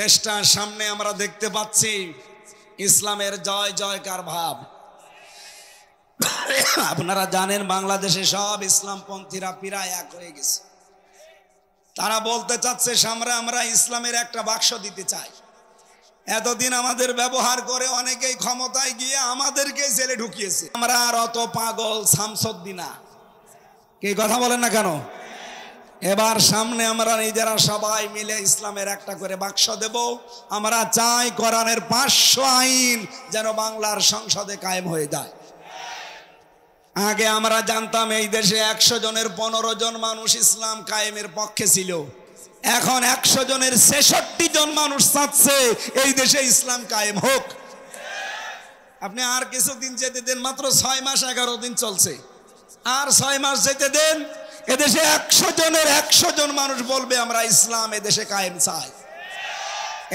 দেশটার সামনে আমরা দেখতে পাচ্ছি ইসলামের জয় জয়কার ভাব। আপনারা জানেন বাংলাদেশে সব ইসলামপন্থীরা প্রায় এক হয়ে গেছে। তারা বলতে চাচ্ছে সামনে আমরা ইসলামের একটা বাক্স দিতে চাই। এতদিন আমাদের ব্যবহার করে অনেকেই ক্ষমতায় গিয়ে আমাদেরকে জেলে ঢুকিয়েছে। আমরা আর অত পাগল শামসুদ্দিনা, কি কথা বলেন না কেন? এবার সামনে আমরা নিজেরা সবাই মিলে ইসলামের একটা করে বাক্স দেব। আমরা চাই কোরআনের 500 আইন যেন বাংলার সংসদে কায়েম হয়ে যায়। আগে আমরা জানতাম এই দেশে 100 জনের 15 জন মানুষ ইসলাম কায়েমের পক্ষে ছিল। এখন 100 জনের 66 জন মানুষ চাচ্ছে এই দেশে ইসলাম কায়েম হোক। আপনি আর কিছুদিন যেতে দেন, মাত্র 6 মাস 11 দিন চলছে, আর 6 মাস যেতে দেন, এদেশে 100 জনের 100 জন মানুষ বলবে আমরা ইসলাম এদেশে কায়েম চাই।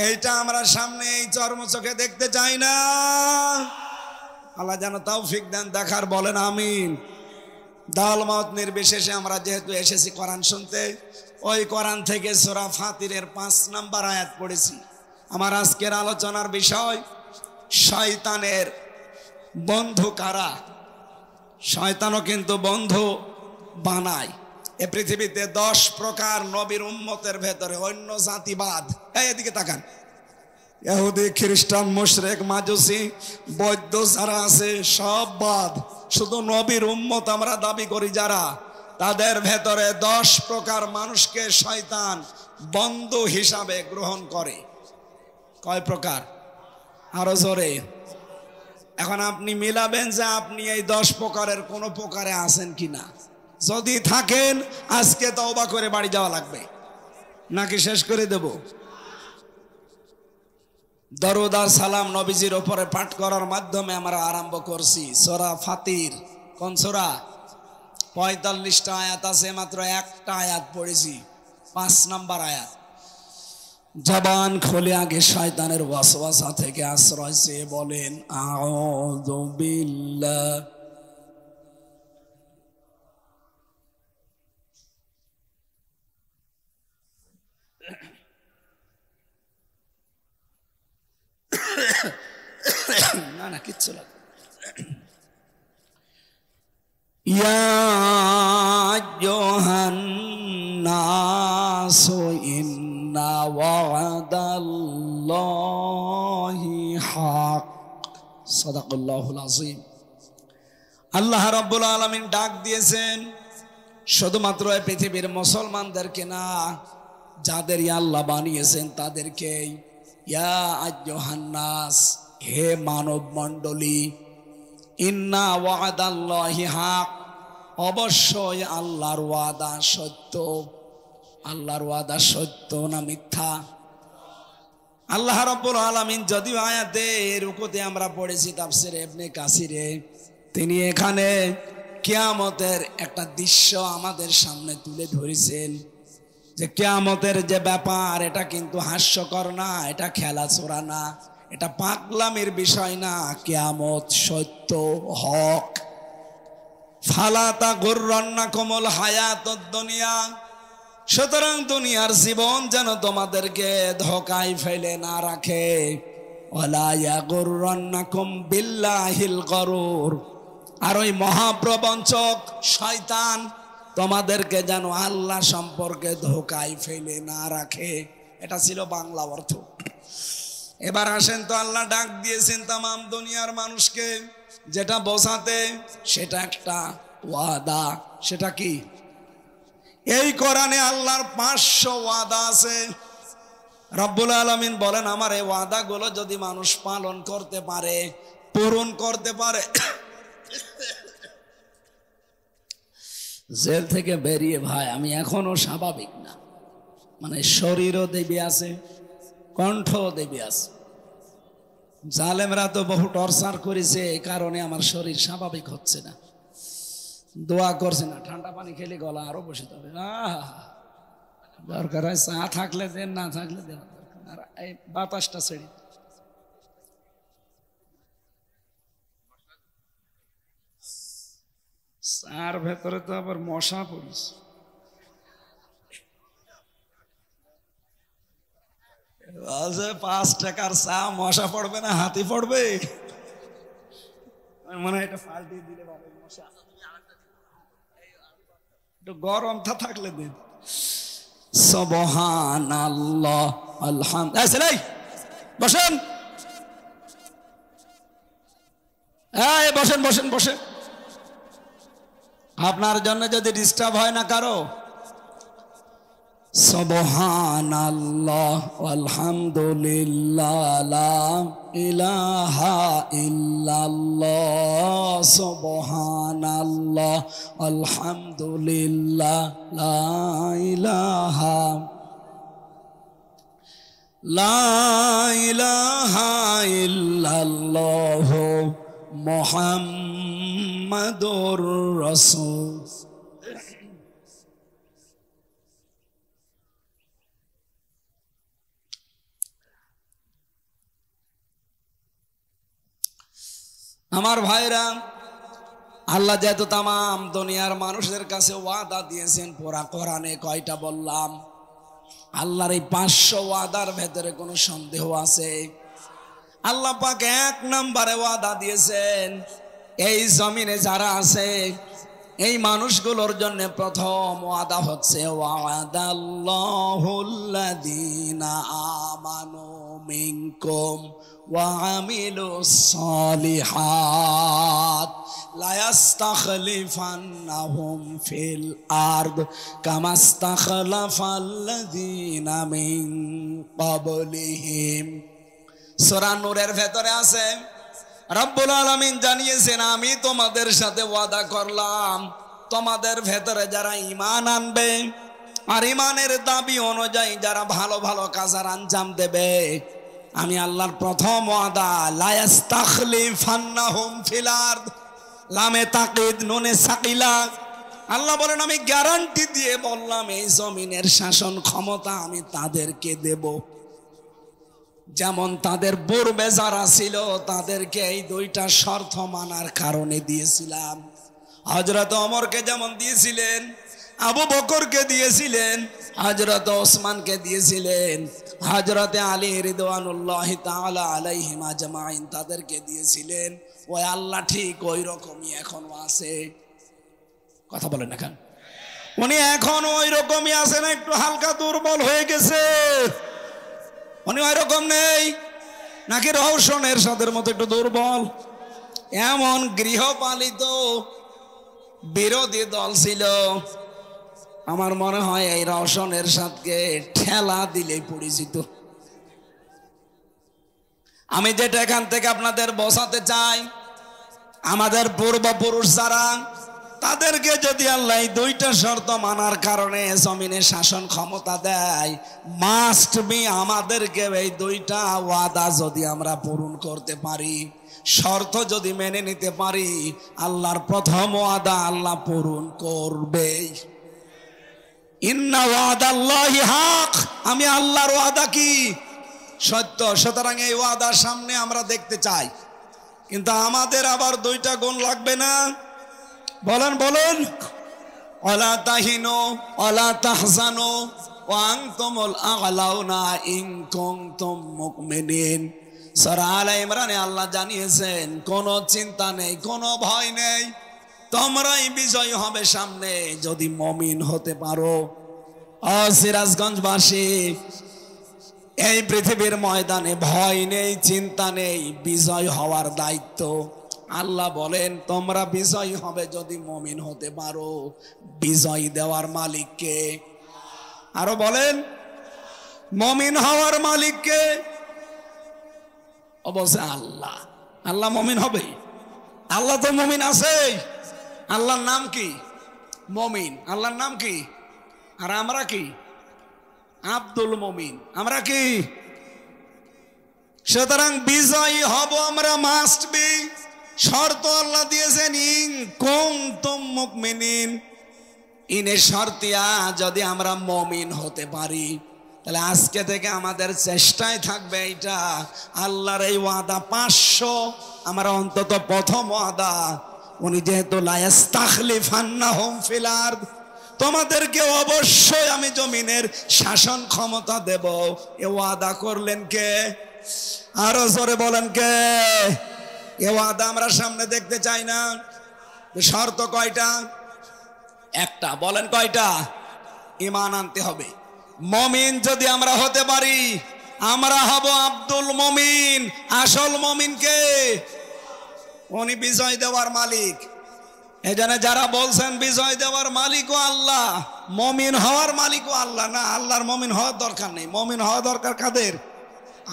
এইটা আমরা সামনে এই চর্ম চোখে দেখতে চাই না। আল্লাহ যেন তৌফিক দেন দেখার, বলেন আমিন। দল মত নির্বিশেষে আমরা যেহেতু এসেছি কোরআন শুনতে, ওই কোরআন থেকে সূরা ফাতিরের 5 নম্বর আয়াত পড়েছি। আমার আজকের আলোচনার বিষয় শয়তানের বন্ধু কারা। শয়তানও কিন্তু বন্ধু বানায়। এ পৃথিবীতে 10 প্রকার নবীর উম্মতের ভেতরে অন্য জাতিবাদ, এদিকে তাকান, ইহুদি খ্রিস্টান মুশরিক মাজুসি বৌদ্ধ যারা আছে সব বাদ, শুধু নবীর উম্মত আমরা দাবি করি যারা, তাদের ভেতরে 10 প্রকার মানুষকে শয়তান বন্ধু হিসাবে গ্রহণ করে। কয় প্রকার? আরো জোরে। এখন আপনি মিলাবেন যে আপনি এই 10 প্রকারের কোন প্রকারে আছেন কিনা। যদি থাকেন আজকে তওবা করে বাড়ি যাওয়া লাগবে, নাকি শেষ করে দেব? দরুদ আর সালাম নবীজির উপরে পাঠ করার মাধ্যমে আমরা আরম্ভ করছি সূরা ফাতির। কোন সূরা? 45টা আয়াত আছে, মাত্র একটা আয়াত পড়েছি, 5 নাম্বার আয়াত। জবান খুলে আগে শয়তানের ওয়াসওয়াসা থেকে আশ্রয় চেয়ে বলেন আউযু বিল্লাহ। না না কিচ্ছু লাগবে। ইয়া আইয়ুহান নাসু ইন্না ওয়াদাল্লাহি হক। সাদাকাল্লাহুল আযীম। আল্লাহ রাব্বুল আলামিন ডাক দিয়েছেন শুধুমাত্র এই পৃথিবীর মুসলমানদেরকে না, যাদের আল্লাহ বানিয়েছেন তাদেরকে। ইয়া আইয়ুহান নাস, হে মানব মণ্ডলী, ইন্না ওয়াদাল্লাহি হক, অবশ্যই আল্লাহর ওয়াদা সত্য। আল্লাহর ওয়াদা সত্য না মিথ্যা? আল্লাহ রাব্বুল আলামিন যদিও আয়াতে রুকুতে আমরা পড়েছি তাফসিরে ইবনে কাসিরে, তিনি এখানে কিয়ামতের একটা দৃশ্য আমাদের সামনে তুলে ধরেছেন যে কিয়ামতের যে ব্যাপার, এটা কিন্তু হাস্যকর না, এটা খেলাছোড়া না, এটা পাগলামির বিষয় না। কিয়ামত সত্য, হক। ফালা তাগুররান্নাকুমুল হায়াতুদ দুনিয়া, সুতরাং দুনিয়ার জীবন যেন তোমাদেরকে ধোঁকায় ফেলে না রাখে। ওয়ালা ইয়াগুররান্নাকুম বিল্লাহিল গরুর, আর ওই মহাপ্রবঞ্চক শয়তান তোমাদেরকে যেন আল্লাহ সম্পর্কে ধোঁকায় ফেলে না রাখে। এটা ছিল বাংলা অর্থ। এবার আসেন তো, আল্লাহ ডাক দিয়েছেন তামাম দুনিয়ার মানুষকে, যেটা বোঝাতে সেটা একটা ওয়াদা। সেটা কি? এই কোরআনে আল্লাহর 500 ওয়াদা আছে। রব্বুল আলামিন বলেন আমার এই ওয়াদাগুলো যদি মানুষ পালন করতে পারে, পূরণ করতে পারে, জেল থেকে বেরিয়ে ভাই আমি এখনো স্বাভাবিক না, মানে শরীরও দেবী আছে, কণ্ঠ দেবী আছে। জালেমরা তো বহু টর্চার করেছে, এই কারণে আমার শরীর স্বাভাবিক হচ্ছে না। দোয়া করছে না, ঠান্ডা পানি খেলে গলা আরো বসে যাবে। দরকার হয় চা থাকলে দেন, না থাকলে দেওয়া দরকার। আর এই বাতাসটা ছেড়ে চার ভেতরে তো আবার মশা পড়িস। 5 টাকার চা মশা পড়বে না হাতি পড়বে? মনে হয় এটা ফাল্টি দিলে ভালো। মশা একটু গরমটা থাকলে দিন। সুবহানাল্লাহ আলহামদুলিল্লাহ। বসেন, বসেন বসেন বসেন। আপনার জন্য যদি ডিস্টার্ব হয় না কারো। সুবহানাল্লাহ আলহামদুলিল্লাহ লা ইলাহা ইল্লাল্লাহ। সুবহানাল্লাহ আলহামদুলিল্লাহ লা ইলাহা ইল্লাল্লাহ মুহাম্মাদুর রাসূল। আমার ভাইরা, আল্লাহ যেহেতু তামাম দুনিয়ার মানুষদের কাছে ওয়াদা দিয়েছেন পুরা কোরআনে, কয়টা বললাম? আল্লাহর এই 500 ওয়াদার ভেতরে কোনো সন্দেহ আছে? আল্লাহ পাক 1 নম্বরে ওয়াদা দিয়েছেন, এই জমিনে যারা আছে এই মানুষগুলোর জন্য প্রথম ওয়াদা হচ্ছে ওয়াদাল্লাহুল্লাযীনা আমানু মিনকুম ওয়া আমিলুস সালিহাত লা ইস্তাখলিফান্নাহুম ফিল আরদ কামা ইস্তাখলাফাল্লাযীনা মিন ক্বাবলিহিম। সূরা নূরের ভেতরে আছে রব্বুল আলামিন জানিয়েছেন, আমি তোমাদের সাথে ওয়াদা করলাম তোমাদের ভেতরে যারা ঈমান আনবে আর ঈমানের দাবি অনুযায়ী যারা ভালো ভালো কাজের আঞ্জাম দেবে, আমি আল্লাহর প্রথম ওয়াদা লা ইস্তাখলিফান্নাহুম ফিল আরদ, লামে তাকিদ নুনে সাকিলা। আল্লাহ বলেন আমি গ্যারান্টি দিয়ে বললাম এই জমিনের শাসন ক্ষমতা আমি তাদেরকে দেব। যেমন তাদের পূর্বে যারা ছিল তাদেরকে এই দুইটা শর্ত মানার কারণে দিয়েছিলাম। হযরত ওমরকে যেমন দিয়েছিলেন, আবু বকরকে দিয়েছিলেন, হযরত ওসমানকে দিয়েছিলেন, হযরত আলী রিদওয়ানুল্লাহি তাআলা আলাইহিম আজমাইন তাদেরকে দিয়েছিলেন। ওই আল্লাহ ঠিক ওই রকমই এখনো আছে। কথা বলেন না কেন? উনি এখন ওই রকমই আছেন, একটু হালকা দুর্বল হয়ে গেছে। উনি ওই রকম নেই নাকি রওশন এরশাদের মতো একটু দুর্বল? এমন গৃহপালিত বিরোধী দল ছিল, আমার মনে হয় এই রওশন এরশাদকে ঠেলা দিলেই পরিচিত। আমি যেটা এখান থেকে আপনাদের বোঝাতে চাই, আমাদের পূর্বপুরুষ যারা, তাদেরকে যদি আল্লাহ দুইটা শর্ত মানার কারণে জমিনে শাসন ক্ষমতা দেয়, মাস্ট বি আমাদেরকে এই দুইটা ওয়াদা যদি আমরা পূরণ করতে পারি, শর্ত যদি মেনে নিতে পারি, আল্লাহর প্রথম ওয়াদা আল্লাহ পূরণ করবে। ইন্না ওয়াদাল্লাহি হক, আমি আল্লাহর ওয়াদা কি সত্য। সুতরাং এই ওয়াদার সামনে আমরা দেখতে চাই, কিন্তু আমাদের আবার দুইটা গুণ লাগবে না? বলেন বলেন। ওয়ালা তাহিনু ওয়ালা তাহজানু ওয়া আনতুমুল আ'লাউনা ইন কুনতুম মুমিনিন। সূরা আলে ইমরানে আল্লাহ জানিয়েছেন কোনো চিন্তা নেই, কোনো ভয় নেই, তোমরাই বিজয়ী হবে সামনে যদি মুমিন হতে পারো। ও সিরাজগঞ্জবাসী, এই পৃথিবীর ময়দানে ভয় নেই, চিন্তা নেই, বিজয় হওয়ার দায়িত্ব আল্লাহ বলেন তোমরা বিজয়ী হবে যদি মুমিন হতে পারো। বিজয় দেওয়ার মালিক কে? আরো বলেন, মুমিন হওয়ার মালিক কে? অবশ্যই আল্লাহ। আল্লাহ মুমিন হবে? আল্লাহ তো মুমিন আছে। আল্লাহর নাম কি? মুমিন। আল্লাহর নাম কি? আর আমরা কি? আব্দুল মুমিন। আমরা কি? সুতরাং বিজয়ী হব আমরা, মাস্ট বি। শর্ত আল্লাহ দিয়েছেন ইন কুনতুম মুমিনিন। ইনে শর্তিয়া যদি আমরা মুমিন হতে পারি, তাহলে আজকে থেকে আমাদের চেষ্টায় থাকবে এইটা, আল্লাহর এই ওয়াদা 500 আমরা অন্তত প্রথম ওয়াদা, উনি যেহেতু লা ইস্তাখলিফান্নাহুম ফিল আরদ, তোমাদেরকে অবশ্যই আমি জমিনের শাসন ক্ষমতা দেব, এ ওয়াদা করলেন কে? আরো জোরে বলেন কে? এ ওয়াদা আমরা সামনে দেখতে চাই না? শর্ত কয়টা? একটা। বলেন কয়টা? ঈমান আনতে হবে। মুমিন যদি আমরা হতে পারি, আমরা হব আব্দুল মুমিন। আসল মুমিন কে? উনি বিজয় দেওয়ার মালিক। এজন্য যারা বলছেন বিজয় দেওয়ার মালিকও আল্লাহ, মুমিন হওয়ার মালিকও আল্লাহ, না, আল্লাহর মুমিন হওয়ার দরকার নেই। মুমিন হওয়া দরকার কাদের?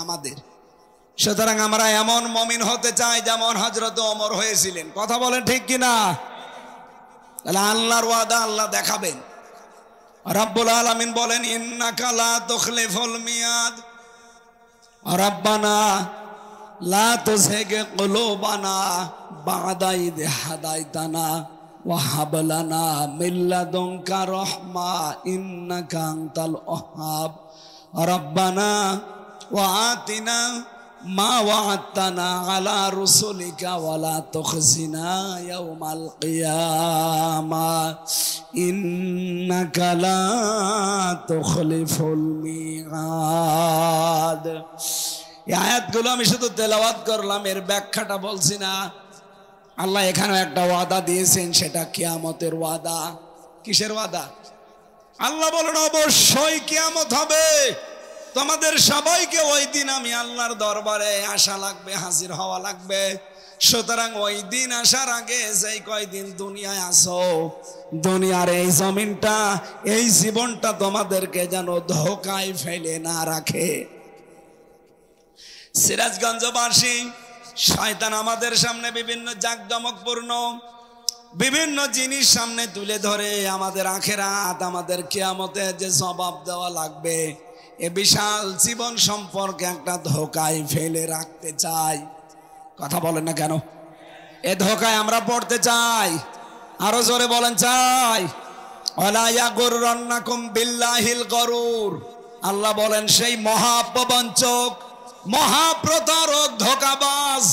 আমাদের। সুতরাং আমরা এমন মুমিন হতে চাই যেমন হযরত ওমর হয়েছিলেন। কথা বলেন ঠিক কিনা? তাহলে আল্লাহর ওয়াদা আল্লাহ দেখাবেন। রব্বুল আলামিন বলেন ইন্নাকা লা তুখলিফুল মিয়াদ, রব্বানা লা তুযিগ কুলুবানা বা'দা ইয হাদাইতানা ওয়া হাব লানা মিন লাদুনকা রাহমা ইন্নাকা আনতাল ওয়াহ্হাব। রব্বানা ওয়া আতিনা মা ওয়া'আদতানা আলা রুসুলিকা ওয়া লা তুখজিনা ইয়াওমাল কিয়ামাহ ইন্নাকা লা তুখলিফুল মিআদ। এই আয়াতগুলো আমি শুধু তেলাওয়াত করলাম, এর ব্যাখ্যাটা বলছি না। আল্লাহ এখানে একটা ওয়াদা দিয়েছেন, সেটা কিয়ামতের ওয়াদা। কিসের ওয়াদা? আল্লাহ বলেন অবশ্যই কিয়ামত হবে, তোমাদের সবাইকে ওই দিন আমি আল্লাহর দরবারে আসা লাগবে, হাজির হওয়া লাগবে। সুতরাং ওই দিন আসার আগে যেই কয়দিন দুনিয়ায় আসো, দুনিয়ার এই জমিনটা, এই জীবনটা তোমাদেরকে যেন ধোকায় ফেলে না রাখে। সিরাজগঞ্জবাসী, শয়তান আমাদের সামনে বিভিন্ন জাঁকজমকপূর্ণ বিভিন্ন জিনিস সামনে তুলে ধরে আমাদের আখিরাত, আমাদের কিয়ামতে যে জবাব দেওয়া লাগবে, এ বিশাল জীবন সম্পর্কে একটা ধোকায় ফেলে রাখতে চাই। কথা বলেন না কেন? এ ধোকায় আমরা পড়তে চাই। আরো জোরে বলেন চাই। ওয়ালা ইয়াগুররান্নাকুম বিল্লাহিল গরুর। আল্লাহ বলেন সেই মহাপ্রবঞ্চক, মহাপ্রতারক, ধোঁকাবাজ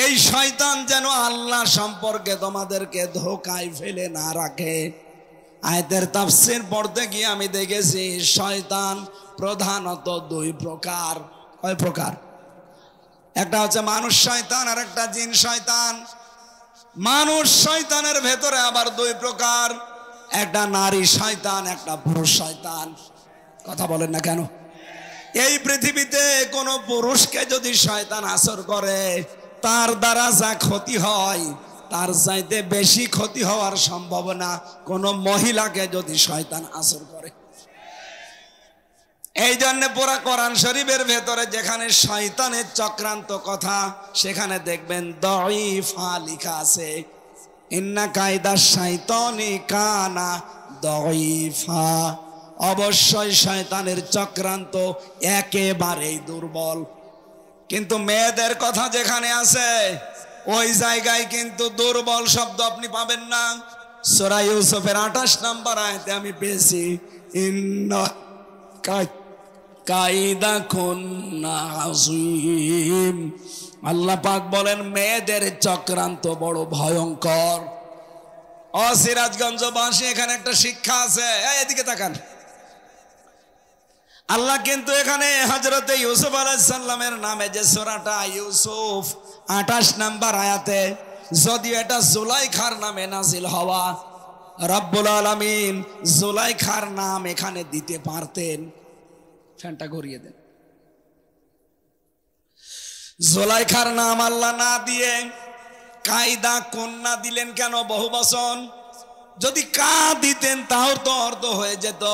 এই শয়তান যেন আল্লাহ সম্পর্কে তোমাদেরকে ধোকায় ফেলে না রাখে। আয়াতের তাফসীর পড়তে গিয়ে আমি দেখেছি শয়তান প্রধানত দুই প্রকার। কয় প্রকার? একটা হচ্ছে মানুষ শয়তান, আর একটা জিন শয়তান। মানুষ শয়তানের ভেতরে আবার দুই প্রকার, একটা নারী শয়তান, একটা পুরুষ শয়তান। কথা বলেন না কেন? এই পৃথিবীতে কোনো পুরুষকে যদি শয়তান আসর করে, তার দ্বারা যা ক্ষতি হয় তার চাইতে বেশি ক্ষতি হওয়ার সম্ভাবনা কোনো মহিলাকে যদি শয়তান আসর করে। এই জন্য পুরা কোরআন শরীফের ভেতরে যেখানে শয়তানের চক্রান্ত কথা, সেখানে দেখবেন দাঈফা লেখা আছে। ইন্না কায়দা শাইতানি কানা দাঈফা। অবশ্যই শয়তানের চক্রান্ত একেবারেই দুর্বল। কিন্তু মেয়েদের কথা যেখানে আছে, ওই জায়গায় কিন্তু দুর্বল শব্দ আপনি পাবেন না। সূরা ইউসুফের 28 নম্বর আয়াতে আমি পেয়েছি, ইন্না কাইদাকুন্না আযীম। আল্লাহ পাক বলেন মেয়েদের চক্রান্ত বড় ভয়ঙ্কর। ও সিরাজগঞ্জবাসী, এখানে একটা শিক্ষা আছে, এদিকে তাকান। আল্লাহ কিন্তু এখানে হযরতে ইউসুফ আলাইহিস সালামের নামে যে সূরাটা ইউসুফ 28 নম্বর আয়াতে, যদিও এটা জুলাইখার নামে নাজিল হওয়া, রব্বুল আলামিন জুলাইখার নাম এখানে দিতে পারতেন। ফ্যানটা ঘুরিয়ে দেন। জুলাইখার নাম আল্লাহ না দিয়ে কায়দা কন্যা দিলেন কেন? বহুবচন। যদি কা দিতেন তাও তো অর্থ হয়ে যেত।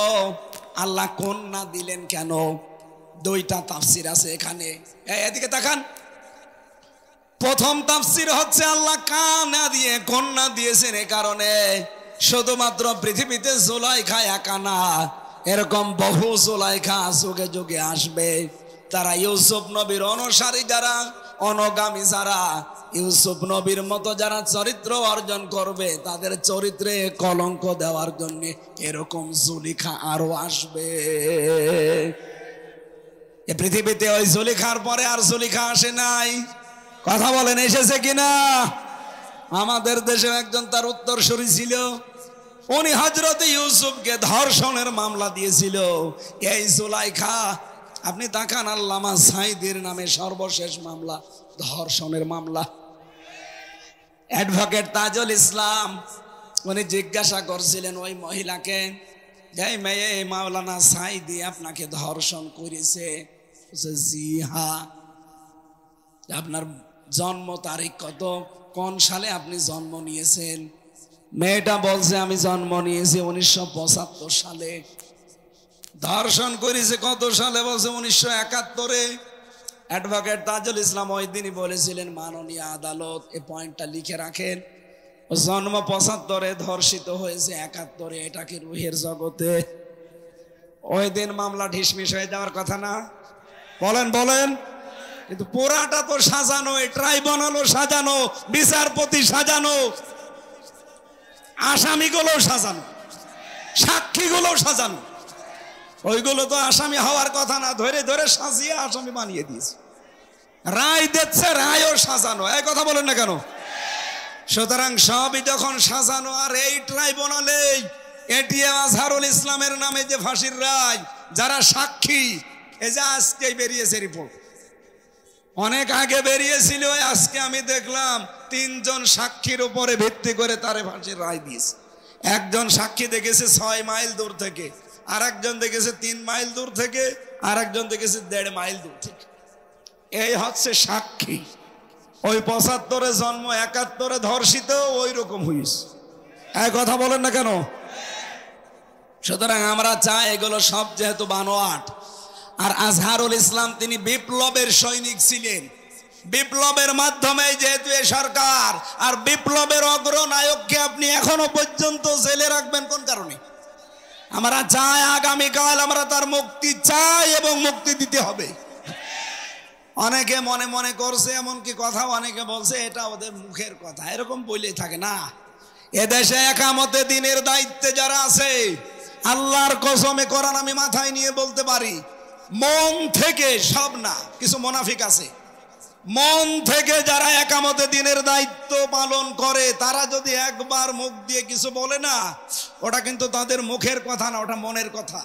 আল্লাহ কন্যা দিলেন কেন? দুইটা তাফসির আছে এখানে, এদিকে তাকান। প্রথম তাফসির হচ্ছে আল্লাহ কা না দিয়ে কন্যা দিয়েছেন এ কারণে, শুধুমাত্র পৃথিবীতে জুলাইখা একা না, এরকম বহু জুলাইখা যুগে যুগে আসবে। তারা ইউসুফ নবীর অনুসারী যারা, অনুগামী যারা, ইউসুফ নবীর মতো যারা চরিত্র অর্জন করবে, তাদের চরিত্রে কলঙ্ক দেওয়ার জন্য এরকম জুলিখা আরো আসবে। এ পৃথিবীতে ওই জুলিখার পরে আর জুলিখা আসে নাই। কথা বলেন এসেছে কিনা? আমাদের দেশে একজন তার উত্তরসূরি ছিল, উনি হযরত ইউসুফকে ধর্ষণের মামলা দিয়েছিল। এই জুলাইখা, আপনি তাকান, আল্লামা সাঈদীর নামে সর্বশেষ মামলা ধর্ষণের মামলা। অ্যাডভোকেট তাজুল ইসলাম উনি জিজ্ঞাসা করছিলেন ওই মহিলাকে, এই মেয়ে মাওলানা সাঈদী আপনাকে ধর্ষণ করেছে? জি হ্যাঁ। আপনার জন্ম তারিখ কত, কোন সালে আপনি জন্ম নিয়েছেন? মেয়েটা বলছে আমি জন্ম নিয়েছি 1975 সালে। ধর্ষণ করেছে কত সালে? বলছে 1971-এ। অ্যাডভোকেট তাজুল ইসলাম ওই দিনই বলেছিলেন, মাননীয় আদালত এই পয়েন্টটা লিখে রাখেন, জন্ম 75-এ, ধর্ষিত হয়েছে 71-এ, এটা কি রুহের জগতে? ওই দিন মামলা ঢিসমিস হয়ে যাওয়ার কথা না? বলেন বলেন। কিন্তু পুরাটা তো সাজানো, এই ট্রাইব্যুনালও সাজানো, বিচারপতি সাজানো, আসামিগুলো সাজানো, সাক্ষীগুলো সাজানো। ওইগুলো তো আসামি হওয়ার কথা না, ধরে ধরে সাজিয়ে আসামি বানিয়ে দিয়েছে। রায় দিচ্ছে, রায়ও সাজানো। এই কথা বলেন না কেন? সুতরাং সবই যখন সাজানো, আর এই ট্রাইব্যুনালে এটিএম আজহারুল ইসলামের নামে যে ফাঁসির রায়, যারা সাক্ষী, এই যে আজকেই বেরিয়েছে রিপোর্ট, অনেক আগে বেরিয়েছিল, আজকে আমি দেখলাম 3 জন সাক্ষীর উপরে ভিত্তি করে তারে ফাঁসির রায় দিয়েছে। একজন সাক্ষী দেখেছে 6 মাইল দূর থেকে, আর একজন দেখেছে 3 মাইল দূর থেকে, আর একজন দেখেছে 1.5 মাইল দূর থেকে। এই হচ্ছে সাক্ষী। ওই 75-এ জন্ম, 71-এ ধর্ষিত, ওই রকম হয়েছে। এক কথা বলেন না কেন? সুতরাং আমরা চাই এগুলো সব যেহেতু বানোয়াট। আর আজহারুল ইসলাম তিনি বিপ্লবের সৈনিক ছিলেন। বিপ্লবের মাধ্যমে যেহেতু এ সরকার, আর বিপ্লবের অগ্রনায়ককে আপনি এখনো পর্যন্ত জেলে রাখবেন কোন কারণে? আমরা চাই আগামীকাল আমরা তার মুক্তি চাই এবং মুক্তি দিতে হবে। অনেকে মনে মনে করছে, এমনকি কথা অনেকে বলছে এটা ওদের মুখের কথা, এরকম বলেই থাকে না। এদেশে একামতে দিনের দায়িত্বে যারা আছে, আল্লাহর কসমে কোরআন আমি মাথায় নিয়ে বলতে পারি, মন থেকে, সব না, কিছু মুনাফিক আছে, মন থেকে যারা একামতে দিনের দায়িত্ব পালন করে, তারা যদি একবার মুখ দিয়ে কিছু বলে না, ওটা কিন্তু তাদের মুখের কথা না, ওটা মনের কথা।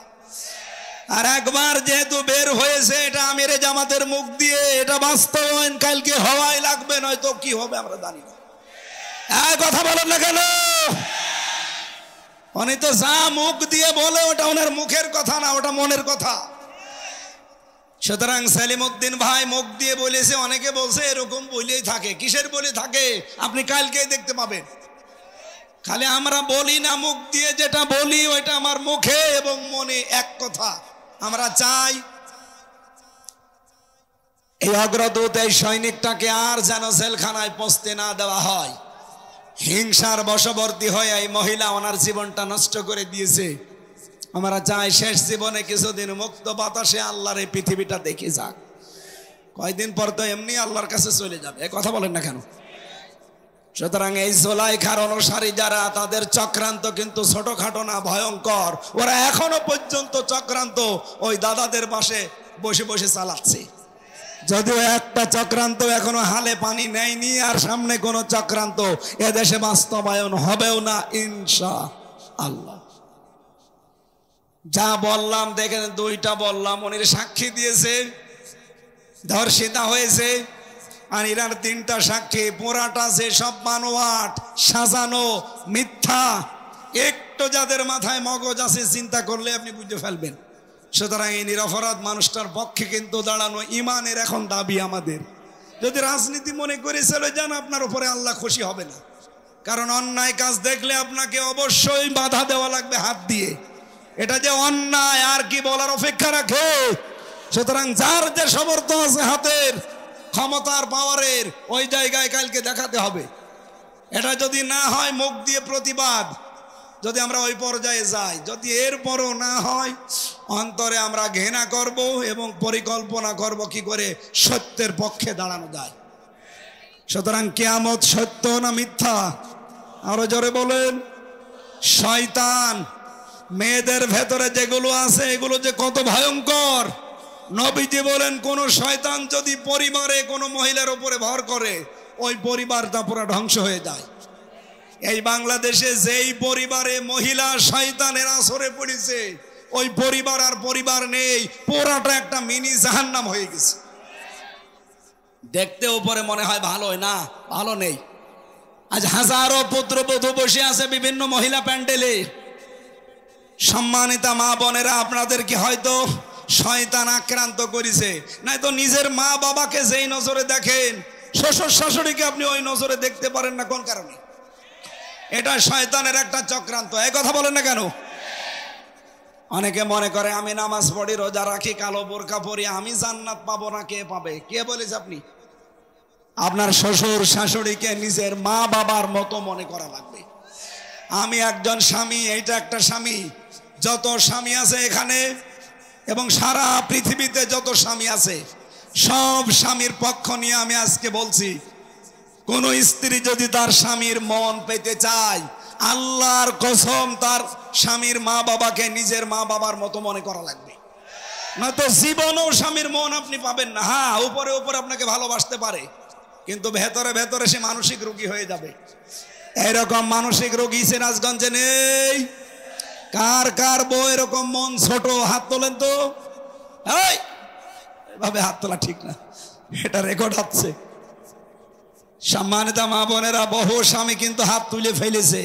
আর একবার যেহেতু বের হয়েছে এটা আমিরে জামাতের মুখ দিয়ে, এটা বাস্তবায়ন কালকে হওয়াই লাগবে, নয়তো কি হবে আমরা জানি না। এক কথা বলেন না কেন? উনি তো যা মুখ দিয়ে বলে ওটা ওনার মুখের কথা না, ওটা মনের কথা। সুতরাং সেলিমউদ্দিন ভাই মুখ দিয়ে বলেছে, অনেকে বলছে এরকম বলেই থাকে। কিসের বলে থাকে আপনি কালকেই দেখতে পাবেন। খালি আমরা বলি না, মুখ দিয়ে যেটা বলি ওইটা আমার মুখে এবং মনে এক কথা। আমরা চাই এই অগ্রদূত, এই সৈনিকটাকে আর যেন জেলখানায় পৌঁছতে না দেওয়া হয়। হিংসার বশবর্তী হয়ে এই মহিলা ওনার জীবনটা নষ্ট করে দিয়েছে। আমরা চাই শেষ জীবনে কিছুদিন মুক্ত বাতাসে আল্লাহর এই পৃথিবীটা দেখে যাক। কয়দিন পর তো এমনি আল্লাহর কাছে চলে যাবে, এ কথা বলেন না কেন? সুতরাং এই জুলাইখার অনুসারী যারা, তাদের চক্রান্ত কিন্তু ছোটখাটো না, ভয়ঙ্কর। ওরা এখনো পর্যন্ত চক্রান্ত ওই দাদাদের পাশে বসে বসে চালাচ্ছে। যদিও একটা চক্রান্ত এখনো হালে পানি নেয়নি, আর সামনে কোনো চক্রান্ত এদেশে বাস্তবায়ন হবেও না ইনশাআল্লাহ। যা বললাম দেখেন, 2টা বললাম, উনির সাক্ষী দিয়েছে, ধর্ষিতা হয়েছে, আর ইরার 3টা সাক্ষী। পুরাটা যে সব বানোয়াট, সাজানো, মিথ্যা। একটু যাদের মাথায় মগজ আছে চিন্তা করলে আপনি বুঝতে ফেলবেন। সুতরাং এই নিরপরাধ মানুষটার পক্ষে কিন্তু দাঁড়ানো ইমানের এখন দাবি আমাদের। যদি রাজনীতি মনে করে চলে যান, আপনার উপরে আল্লাহ খুশি হবে না। কারণ অন্যায় কাজ দেখলে আপনাকে অবশ্যই বাধা দেওয়া লাগবে হাত দিয়ে। এটা যে অন্যায় আর কি বলার অপেক্ষা রাখে? সুতরাং যার যে সামর্থ্য আছে হাতের, ক্ষমতার, পাওয়ারের, ওই জায়গায় কালকে দেখাতে হবে। এটা যদি না হয় মুখ দিয়ে প্রতিবাদ, যদি আমরা ওই পর্যায়ে যাই, যদি এরপরও না হয়, অন্তরে আমরা ঘৃণা করব এবং পরিকল্পনা করব কি করে সত্যের পক্ষে দাঁড়ানো যায়। সুতরাং কিয়ামত সত্য না মিথ্যা? আরো জোরে বলেন। শয়তান মেয়েদের ভেতরে যেগুলো আছে এগুলো যে কত ভয়ঙ্কর। নবীজি বলেন, কোন শয়তান যদি পরিবারে কোনো মহিলার উপরে ভর করে, ওই পরিবারটা পুরো ধ্বংস হয়ে যায়। এই বাংলাদেশে যেই পরিবারে মহিলা শয়তানের আসরে পড়েছে, ওই পরিবার আর পরিবার নেই, পুরাটা একটা মিনি জাহান্নাম হয়ে গেছে। দেখতে উপরে মনে হয় ভালো, না ভালো নেই। আজ হাজারো পুত্রবধূ বসে আছে বিভিন্ন মহিলা প্যান্ডেলে। সম্মানিতা মা বোনেরা, আপনাদেরকে হয়তো শয়তান আক্রান্ত করেছে, নাই তো নিজের মা বাবাকে যেই নজরে দেখেন, শ্বশুর শাশুড়িকে আপনি ওই নজরে দেখতে পারেন না। কোন কারণে? এটা শয়তানের একটা চক্রান্ত। এই কথা বলেন না কেন? অনেকে মনে করে আমি নামাজ পড়ি, রোজা রাখি, কালো বোরকা পরি, আমি জান্নাত পাবো না। কে পাবে? কে বলেছে আপনি? আপনার শ্বশুর শাশুড়িকে নিজের মা বাবার মতো মনে করা লাগবে। আমি একজন স্বামী, এইটা একটা স্বামী। যত স্বামী আছে এখানে এবং সারা পৃথিবীতে যত স্বামী আছে, সব স্বামীর পক্ষ নিয়ে আমি আজকে বলছি, কোন স্ত্রী যদি তার স্বামীর মন পেতে চায়, আল্লাহর কসম তার স্বামীর মা বাবাকে নিজের মা বাবার মতো মনে করা লাগবে। নয়তো জীবনেও স্বামীর মন আপনি পাবেন না। হ্যাঁ, উপরে উপরে আপনাকে ভালোবাসতে পারে, কিন্তু ভেতরে ভেতরে সে মানসিক রোগী হয়ে যাবে। এরকম মানসিক রোগী সিরাজগঞ্জে নেই? কার কার বউ এরকম মন ছোট? হাত তোলেন তো। এভাবে হাত তোলা ঠিক না, এটা রেকর্ড হচ্ছে। সম্মানিত মা বোনেরা, বহু স্বামী কিন্তু হাত তুলে ফেলেছে।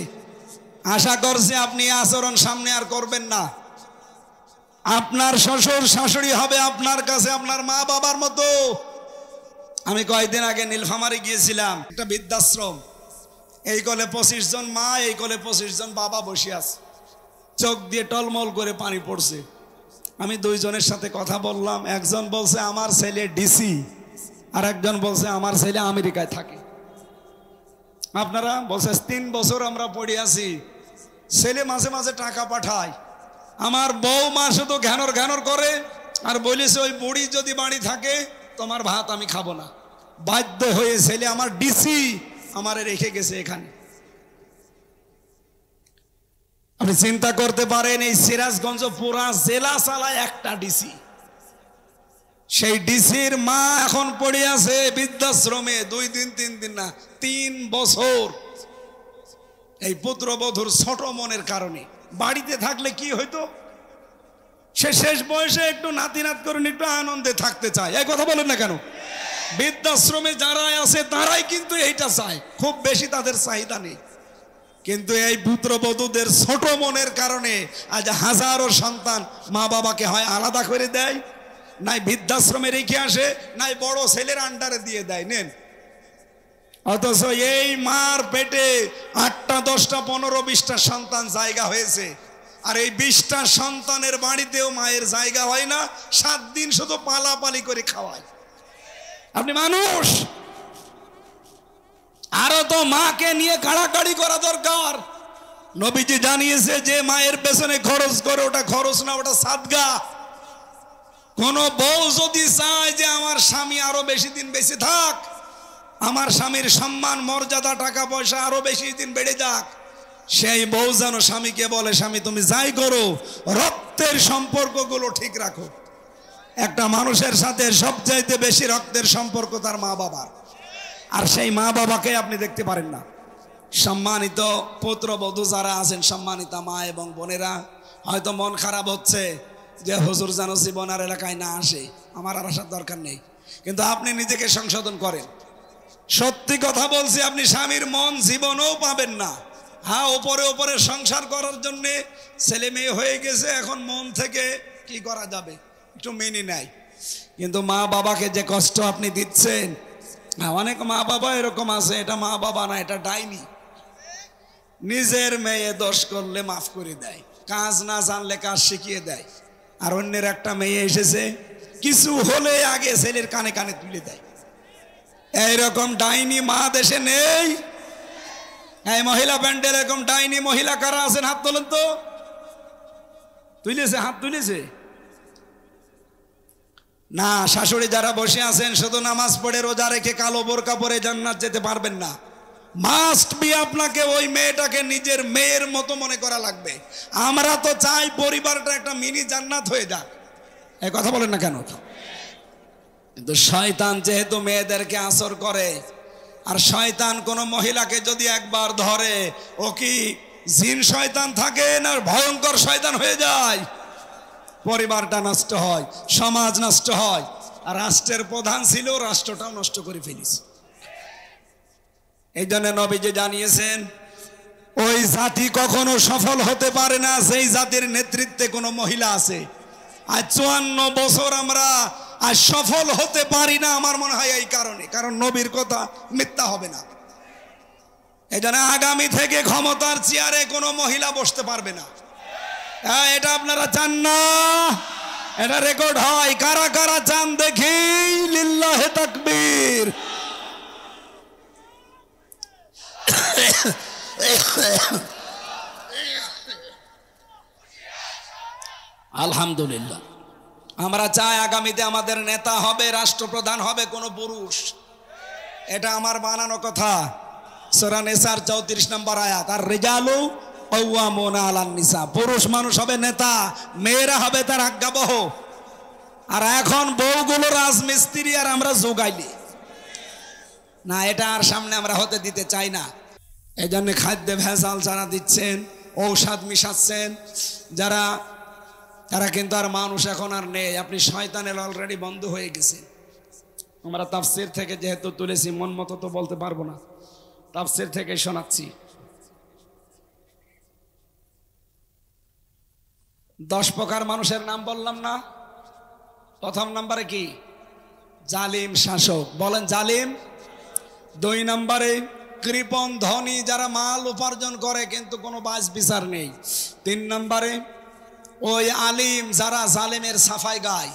আশা করছি আপনি আচরণ সামনে আর করবেন না। আপনার শ্বশুর শাশুড়ি হবে আপনার কাছে আপনার মা বাবার মতো। আমি কয়েকদিন আগে নীলফামারী গিয়েছিলাম, একটা বৃদ্ধাশ্রম। এই কোলে 25 জন মা, এই কোলে 25 জন বাবা বসে আছে, চোখ দিয়ে টলমল করে পানি পড়ছে। আমি দুইজনের সাথে কথা বললাম। একজন বলছে আমার ছেলে ডিসি, আর একজন বলছে আমার ছেলে আমেরিকায় থাকে। আপনারা বলছে 3 বছর আমরা পড়ে আছি, ছেলে মাঝে মাঝে টাকা পাঠায়, আমার বউ মা শুধু ঘ্যানর ঘ্যানর করে আর বলেছে ওই বুড়ি যদি বাড়ি থাকে তোমার ভাত আমি খাবো না। বাধ্য হয়ে ছেলে আমার ডিসি আমারে রেখে গেছে এখানে। আপনি চিন্তা করতে পারেন, এই সিরাজগঞ্জ পুরা জেলা চালায় একটা ডিসি। সেই ডিসির মা এখন পড়ে আছে বৃদ্ধাশ্রমে 2 দিন 3 দিন না 3 বছর, এই পুত্রবধূর ছোট মনের কারণে। বাড়িতে থাকলে কি হইতো, সে শেষ বয়সে একটু নাতি নাত করে একটু আনন্দে থাকতে চায়। এই কথা বলেন না কেন? বৃদ্ধাশ্রমে যারা আছে তারাই কিন্তু এইটা চায়, খুব বেশি তাদের চাহিদা নেই। কিন্তু এই পুত্রবধূদের ছোট মনের কারণে আজ হাজারো সন্তান মা বাবাকে হয় আলাদা করে দেয়, নাই বৃদ্ধাশ্রমে রেখে আসে, নাই বড় ছেলের আন্ডারে দিয়ে দেয় নেন। অথচ এই মার পেটে 8টা 10টা 15 20টা সন্তান জায়গা হয়েছে, আর এই 20টা সন্তানের বাড়িতেও মায়ের জায়গা হয় না। 7 দিন শুধু পালাপালি করে খাওয়ায়। আপনি মানুষ, আরো তো মাকে নিয়ে কাড়াকাড়ি করা দরকার। নবীজি জানিয়েছে যে মায়ের পেছনে খরচ করে ওটা খরচ না, ওটা সাদগা। কোন বউ যদি চায় যে আমার স্বামী আরো বেশি দিন বেঁচে থাক, আমার স্বামীর সম্মান মর্যাদা টাকা পয়সা আরো বেশি দিন বেড়ে যাক, সেই বউ যেন স্বামীকে বলে স্বামী তুমি যাই করো রক্তের সম্পর্কগুলো ঠিক রাখো। একটা মানুষের সাথে সবচাইতে বেশি রক্তের সম্পর্ক তার মা বাবার, আর সেই মা বাবাকে আপনি দেখতে পারেন না। সম্মানিত পুত্রবধূ যারা আছেন, সম্মানিতা মা এবং বোনেরা, হয়তো মন খারাপ হচ্ছে যে হুজুর যেন জীবন আর এলাকায় না আসে। আমার আর আসার দরকার নেই, কিন্তু আপনি নিজেকে সংশোধন করেন। সত্যি কথা বলছি, আপনি স্বামীর মন জীবনেও পাবেন না। হ্যাঁ, ওপরে ওপরে সংসার করার জন্যে ছেলে মেয়ে হয়ে গেছে, এখন মন থেকে কি করা যাবে একটু মেনে নেয়। কিন্তু মা বাবাকে যে কষ্ট আপনি দিচ্ছেন, অনেক মা বাবা এরকম আছে, এটা মা বাবা না, এটা ডাইনি। নিজের মেয়ে দোষ করলে মাফ করে দেয়, কাজ না জানলে কাজ শিখিয়ে দেয়। আর অন্যের একটা মেয়ে এসেছে, কিছু হলে আগে ছেলের কানে কানে তুলে দেয়। এইরকম ডাইনি মা দেশে নেই? এই মহিলা প্যান্ডেল এরকম ডাইনি মহিলা কারা আছেন? হাত তোলেন তো। তুলেছে, হাত তুলেছে না? শাশুড়ি যারা বসে আছেন, শুধু নামাজ পড়ে রোজা রেখে কালো বোরকা পরে জান্নাত যেতে পারবেন না। মাস্ট বি আপনাকে ওই মেয়েটাকে নিজের মেয়ের মতো মনে করা লাগবে। আমরা তো চাই পরিবারটা একটা মিনি জান্নাত হয়ে যাক। এই কথা বলেন না কেন? কিন্তু শয়তান যেহেতু মেয়েদেরকে আসর করে, আর শয়তান কোন মহিলাকে যদি একবার ধরে, ও কি জিন শয়তান থাকে না ভয়ঙ্কর শয়তান হয়ে যায়? পরিবারটা নষ্ট হয়, সমাজ নষ্ট হয়, আর রাষ্ট্রের প্রধান ছিল, রাষ্ট্রটাও নষ্ট করে ফেলেছে। এই জন্য নবীজি জানিয়েছেন, ওই জাতি কখনো সফল হতে পারে না সেই জাতির নেতৃত্বে কোনো মহিলা আছে। আজ 54 বছর আমরা আর সফল হতে পারি না, আমার মনে হয় এই কারণে, কারণ নবীর কথা মিথ্যা হবে না। এই জন্য আগামী থেকে ক্ষমতার চেয়ারে কোনো মহিলা বসতে পারবে না। এটা আপনারা চান না? এটা রেকর্ড হয়। কারা কারা চান দেখি? লিল্লাহে তাকবীর। আলহামদুলিল্লাহ। আমরা চাই আগামীতে আমাদের নেতা হবে, রাষ্ট্রপ্রধান হবে কোনো পুরুষ। এটা আমার বানানো কথা। সূরা নিসার 34 নম্বর আয়াত, আর রিজালু কাওয়ামুনা আলান নিসা। পুরুষ মানুষ হবে নেতা, মেয়েরা হবে তার আজ্ঞাবহ। আর এখন বউগুলো রাজমিস্ত্রি, আর আমরা যোগাইলি না। এটা আর সামনে আমরা হতে দিতে চাই না। এই জন্য খাদ্যে ভেজাল যারা দিচ্ছেন, ঔষধ মিশাচ্ছেন যারা, তারা কিন্তু আর মানুষ এখন আর নেই। আপনি শয়তানের অলরেডি বন্ধ হয়ে গেছে। আমরা তাফসির থেকে যেহেতু তুলেছি, মন মতো তো বলতে পারবো না, তাফসির থেকে শোনাচ্ছি। 10 প্রকার মানুষের নাম বললাম না? প্রথম নম্বরে কি? জালিম শাসক, বলেন জালিম। 2 নম্বরে কৃপণ ধনী, যারা মাল উপার্জন করে কিন্তু কোনো বাজ বিচার নেই। 3 নম্বরে ওই আলিম, যারা জালিমের সাফাই গায়।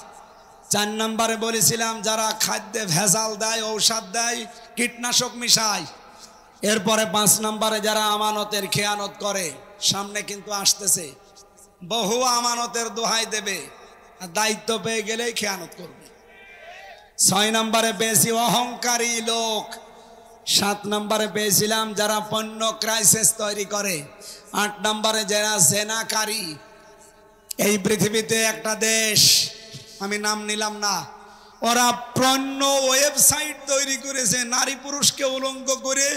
4 নম্বরে বলেছিলাম যারা খাদ্যে ভেজাল দেয়, ঔষধ দেয়, কীটনাশক মিশায়। এরপরে 5 নম্বরে যারা আমানতের খেয়ানত করে। সামনে কিন্তু আসতেছে, বহু আমানতের দোহাই দেবে, আর দায়িত্ব পেয়ে গেলেই খেয়ানত করবে। 6 নম্বরে পেয়েছি অহংকারী লোক। 7 নম্বরে পেয়েছিলাম যারা পণ্য ক্রাইসিস তৈরি করে। 8 নম্বরে যারা জেনাকারী। এই পৃথিবীতে একটা দেশ, আমি নাম নিলাম না, ওরা পণ্য ওয়েবসাইট তৈরি করেছে, নারী পুরুষকে উলঙ্গ করে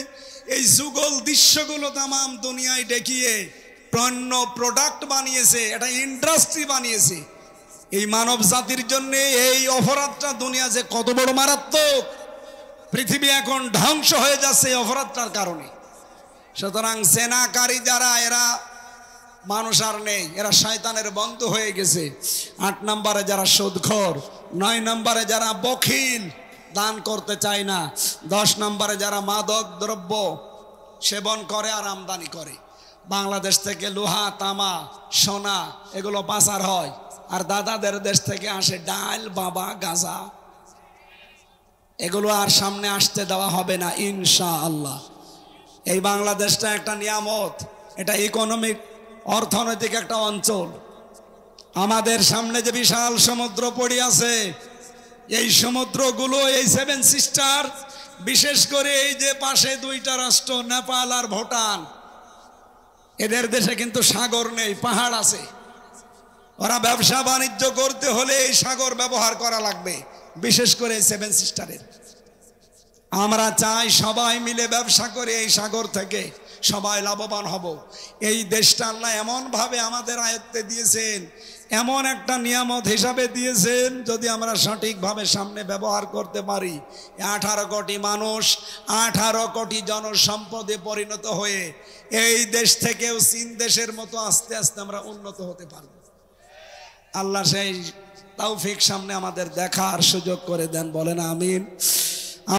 এই যুগল দৃশ্যগুলো তামাম দুনিয়ায় দেখিয়ে পণ্য প্রোডাক্ট বানিয়েছে, এটা ইন্ডাস্ট্রি বানিয়েছে। এই মানব জাতির জন্য এই অপরাধটা দুনিয়া যে কত বড় মারাত্মক, পৃথিবী এখন ধ্বংস হয়ে যাচ্ছে এই অপরাধটার কারণে। সুতরাং জেনাকারী যারা, এরা মানুষ আর নেই, এরা শয়তানের বন্ধু হয়ে গেছে। 8 নম্বরে যারা সুদখোর। 9 নম্বরে যারা বখিল, দান করতে চায় না। 10 নম্বরে যারা মাদক দ্রব্য সেবন করে আর আমদানি করে। বাংলাদেশ থেকে লোহা, তামা, সোনা এগুলো পাচার হয়, আর দাদাদের দেশ থেকে আসে ডাল, বাবা, গাঁজা। এগুলো আর সামনে আসতে দেওয়া হবে না ইনশাআল্লাহ। এই বাংলাদেশটা একটা নিয়ামত, এটা ইকোনমিক অর্থনৈতিক একটা অঞ্চল। আমাদের সামনে যে বিশাল সমুদ্র পড়ে আছে, এই সমুদ্রগুলো, এই 7 সিস্টার, বিশেষ করে এই যে পাশে 2টা রাষ্ট্র নেপাল আর ভুটান, এদের দেশে কিন্তু সাগর নেই, পাহাড় আছে। ওরা ব্যবসা বাণিজ্য করতে হলে এই সাগর ব্যবহার করা লাগবে, বিশেষ করে এই 7 সিস্টারের। আমরা চাই সবাই মিলে ব্যবসা করে এই সাগর থেকে সবাই লাভবান হব। এই দেশটা আল্লাহ এমনভাবে আমাদের আয়ত্তে দিয়েছেন, এমন একটা নিয়ামত হিসাবে দিয়েছেন, যদি আমরা সঠিকভাবে সামনে ব্যবহার করতে পারি, 18 কোটি মানুষ 18 কোটি জনসম্পদে পরিণত হয়ে এই দেশ থেকেও চীন দেশের মতো আস্তে আস্তে আমরা উন্নত হতে পারব। আল্লাহ সেই তৌফিক সামনে আমাদের দেখার সুযোগ করে দেন, বলেন আমিন।